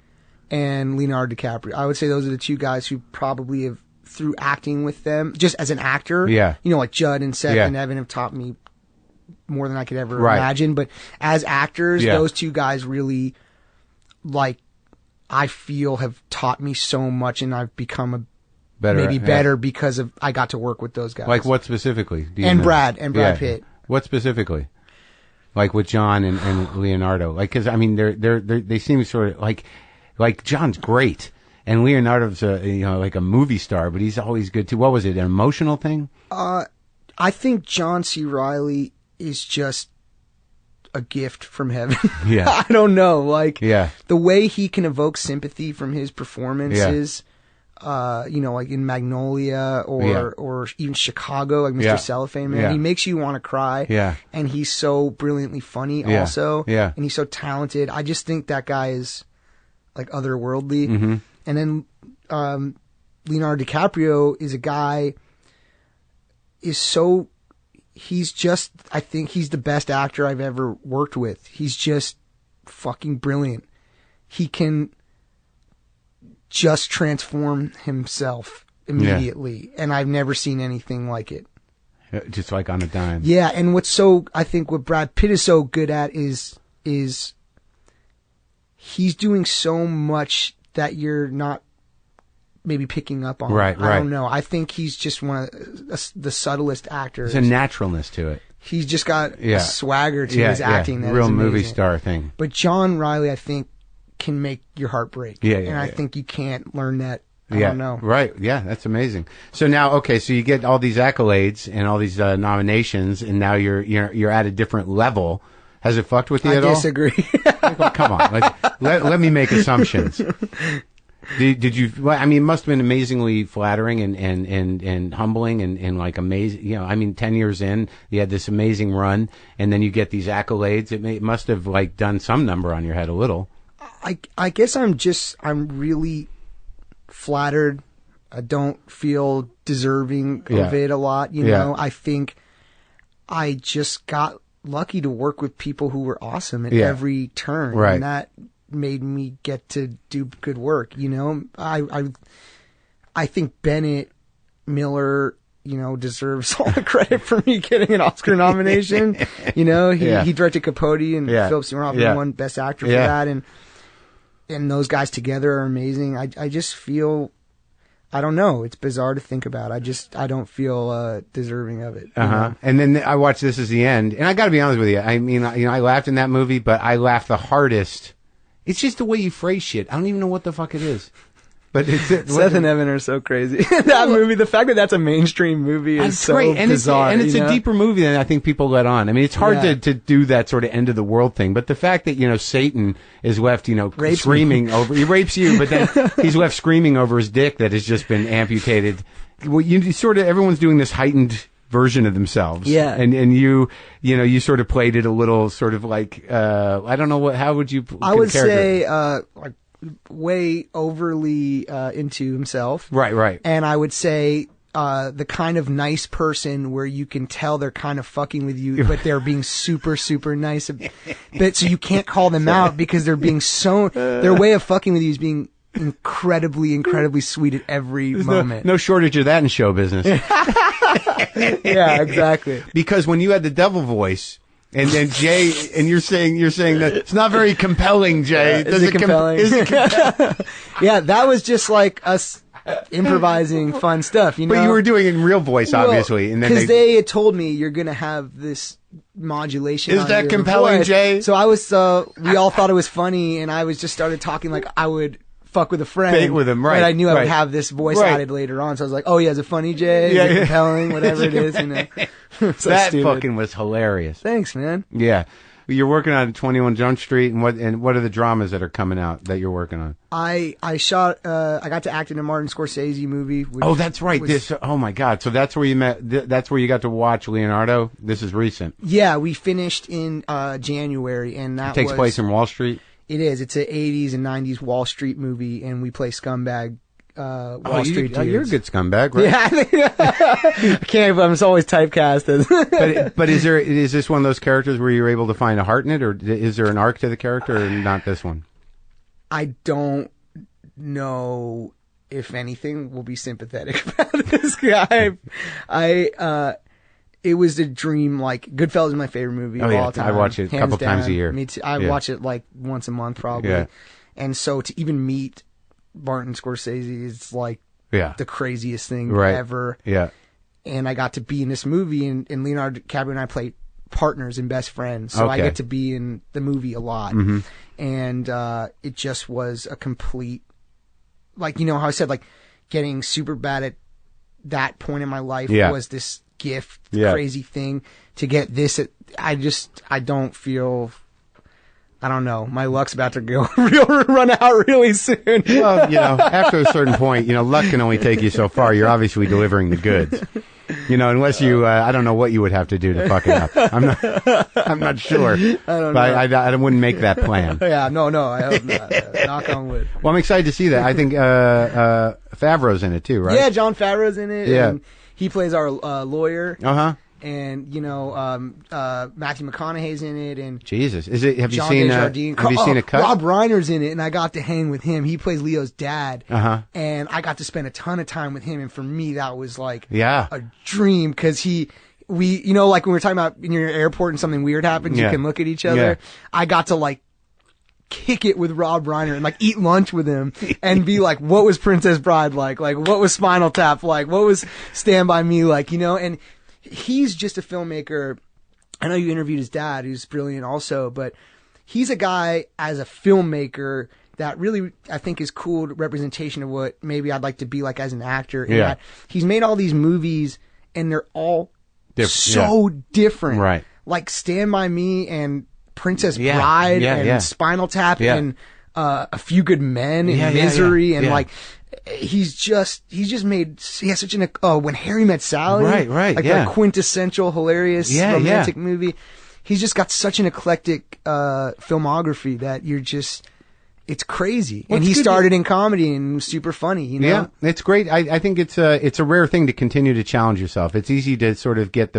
and Leonardo DiCaprio. I would say those are the 2 guys who probably have, through acting with them, just as an actor, you know, like Judd and Seth and Evan have taught me more than I could ever imagine. But as actors, those 2 guys really, like, I feel have taught me so much, and I've become better because of I got to work with those guys. Like what specifically? Brad Pitt. What specifically? like with John and Leonardo? Like, because I mean, they seem sort of like John's great, and Leonardo's like a movie star, but he's always good too. What was it? An emotional thing? I think John C. Reilly is just a gift from heaven. Yeah. I don't know. Like, yeah. the way he can evoke sympathy from his performances, like in Magnolia or even Chicago, like Mr. Cellophane Man, he makes you want to cry. Yeah. And he's so brilliantly funny also. Yeah. And he's so talented. I just think that guy is like otherworldly. Mm-hmm. And then Leonardo DiCaprio is a guy I think he's the best actor I've ever worked with. He's just fucking brilliant. He can just transform himself immediately. And I've never seen anything like it. Just like on a dime. Yeah. And I think what Brad Pitt is so good at is he's doing so much that you're not maybe picking up on. Right. I don't know. I think he's just one of the subtlest actors. There's a naturalness to it. He's just got a swagger to his acting. That real is movie amazing. star thing. But John Reilly, I think, can make your heart break. And I think you can't learn that. I don't know. Right. Yeah, that's amazing. So now, so you get all these accolades and all these nominations, and now you're at a different level. Has it fucked with you at all? I disagree. Well, come on. Let me make assumptions. Did you? Well, I mean, it must have been amazingly flattering and humbling and like amazing. I mean, 10 years in, you had this amazing run, and then you get these accolades. It must have like done some number on your head a little. I guess I'm really flattered. I don't feel deserving of it a lot. You know, I think I just got lucky to work with people who were awesome at every turn, and that made me get to do good work. I think Bennett Miller, deserves all the credit for me getting an Oscar nomination. He directed Capote, and Philip Seymour Hoffman won Best Actor for that, and those guys together are amazing. I just feel, I don't know. It's bizarre to think about. I don't feel deserving of it. And then I watched This Is the End, and I got to be honest with you. I mean, I laughed in that movie, but I laughed the hardest. It's just the way you phrase shit. I don't even know what the fuck it is. But Seth and Evan are so crazy. That movie, the fact that that's a mainstream movie is so great. And bizarre. It's a deeper movie than I think people let on. I mean, it's hard to do that sort of end of the world thing. But the fact that, Satan is left, Rapes screaming over, he rapes you, but then he's left screaming over his dick that has just been amputated. Well, you sort of, everyone's doing this heightened version of themselves. Yeah. And you sort of played it a little sort of like, I don't know how would you I would say, like way overly, into himself. Right. And I would say, the kind of nice person where you can tell they're kind of fucking with you, but they're being super, super nice. But so you can't call them out because they're being their way of fucking with you is being incredibly, incredibly sweet at every moment. No shortage of that in show business. Yeah, exactly. Because when you had the devil voice, and then Jay, and you're saying that it's not very compelling, Jay. Is it compelling? Yeah, that was just like us improvising fun stuff, But you were doing it in real voice, obviously, and then because they had told me you're gonna have this modulation. Is that compelling, voice. Jay? So I was, we all thought it was funny, and I was just started talking like I would fuck with a friend. Bait with him, right? But I knew I would have this voice added later on, so I was like, "Oh yeah, is it funny, Jay? Is it compelling? Whatever it is." So that stupid. fucking was hilarious. Thanks, man. Yeah, you're working on 21 Jump Street, and what are the dramas that are coming out that you're working on? I shot. I got to act in a Martin Scorsese movie. Which that's right. Oh my God! So that's where you met. That's where you got to watch Leonardo. This is recent. Yeah, we finished in January, and that takes place in Wall Street. It is. It's an 80s and 90s Wall Street movie, and we play scumbag Wall Street dudes. You're a good scumbag, right? Yeah, I can't. I'm always typecast as. but is this one of those characters where you're able to find a heart in it, or is there an arc to the character, or not this one? I don't know if anything will be sympathetic about this guy. It was a dream. Like Goodfellas is my favorite movie of all time. I watch it a couple times a year. Me too. I watch it like once a month probably. Yeah. And so to even meet Martin Scorsese is like the craziest thing ever. Yeah. And I got to be in this movie, and Leonardo DiCaprio and I played partners and best friends. So I Okay. get to be in the movie a lot. And it just was a complete, like, you know how I said, like, getting Superbad at that point in my life Yeah. was this gift, Yeah. crazy thing. To get this, I don't feel, I don't know, my luck's about to go run out really soon. Well, after a certain point, luck can only take you so far. You're obviously delivering the goods. Unless you, I don't know what you would have to do to fuck it up. I'm not sure. I don't but know. I wouldn't make that plan. Yeah, no, I hope not. Knock on wood. Well, I'm excited to see that. I think Favreau's in it too, right? Yeah, Jon Favreau's in it. Yeah. And he plays our lawyer. Uh-huh. And, Matthew McConaughey's in it. And Jesus. Have you John seen Desjardins. have you seen a cut? Rob Reiner's in it, and I got to hang with him. He plays Leo's dad. Uh-huh. And I got to spend a ton of time with him. And for me, that was like Yeah. a dream, because like when we were talking about in your airport and something weird happens, Yeah. you can look at each other. Yeah. I got to like kick it with Rob Reiner and like eat lunch with him and be like, what was Princess Bride like? Like, what was Spinal Tap like? What was Stand By Me like? And he's just a filmmaker. I know you interviewed his dad, who's brilliant also, but he's a guy as a filmmaker that really, I think, is cool representation of what maybe I'd like to be like as an actor. In that he's made all these movies and they're all so different. Right. Like Stand By Me and Princess Bride and Spinal Tap and A Few Good Men and Misery and like he has such an when Harry Met Sally, right, like a quintessential hilarious romantic movie. He's just got such an eclectic filmography that it's crazy. Well, and he started in comedy and was super funny, Yeah, it's great. I think it's a rare thing to continue to challenge yourself. It's easy to sort of get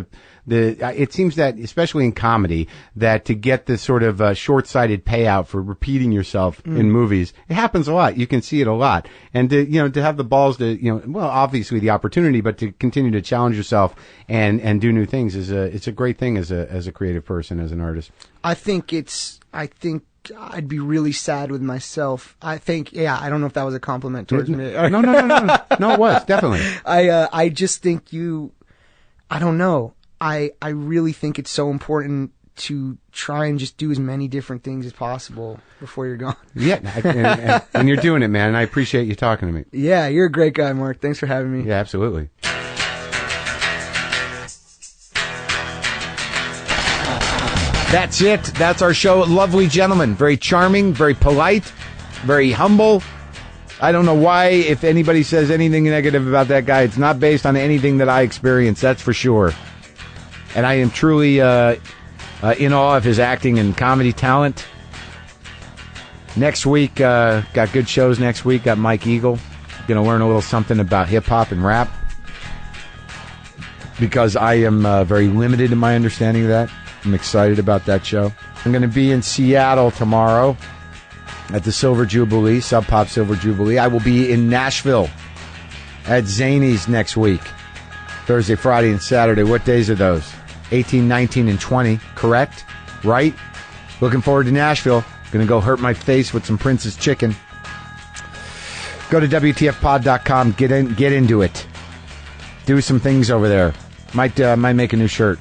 it seems that, especially in comedy, that to get this sort of short-sighted payout for repeating yourself in movies, it happens a lot. You can see it a lot. And to have the balls to, well, obviously the opportunity, but to continue to challenge yourself and do new things it's a great thing as a creative person, as an artist. I think I'd be really sad with myself. I think, I don't know if that was a compliment towards me. No. No, it was, definitely. I just think I don't know. I really think it's so important to try and just do as many different things as possible before you're gone. Yeah, and you're doing it, man, and I appreciate you talking to me. Yeah, you're a great guy, Mark. Thanks for having me. Yeah, absolutely. That's it. That's our show. Lovely gentleman. Very charming, very polite, very humble. I don't know why, if anybody says anything negative about that guy, it's not based on anything that I experienced, that's for sure. And I am truly in awe of his acting and comedy talent. Next week, got good shows next week. Got Mike Eagle. Going to learn a little something about hip-hop and rap, because I am very limited in my understanding of that. I'm excited about that show. I'm going to be in Seattle tomorrow at the Silver Jubilee, Sub Pop Silver Jubilee. I will be in Nashville at Zany's next week, Thursday, Friday, and Saturday. What days are those? 18, 19, and 20, correct? Right? Looking forward to Nashville. Going to go hurt my face with some Prince's chicken. Go to WTFpod.com. Get into it. Do some things over there. Might make a new shirt.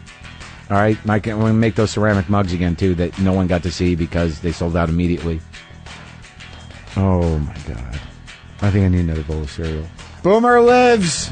All right, Mike, we're going to make those ceramic mugs again, too, that no one got to see because they sold out immediately. Oh, my God. I think I need another bowl of cereal. Boomer lives!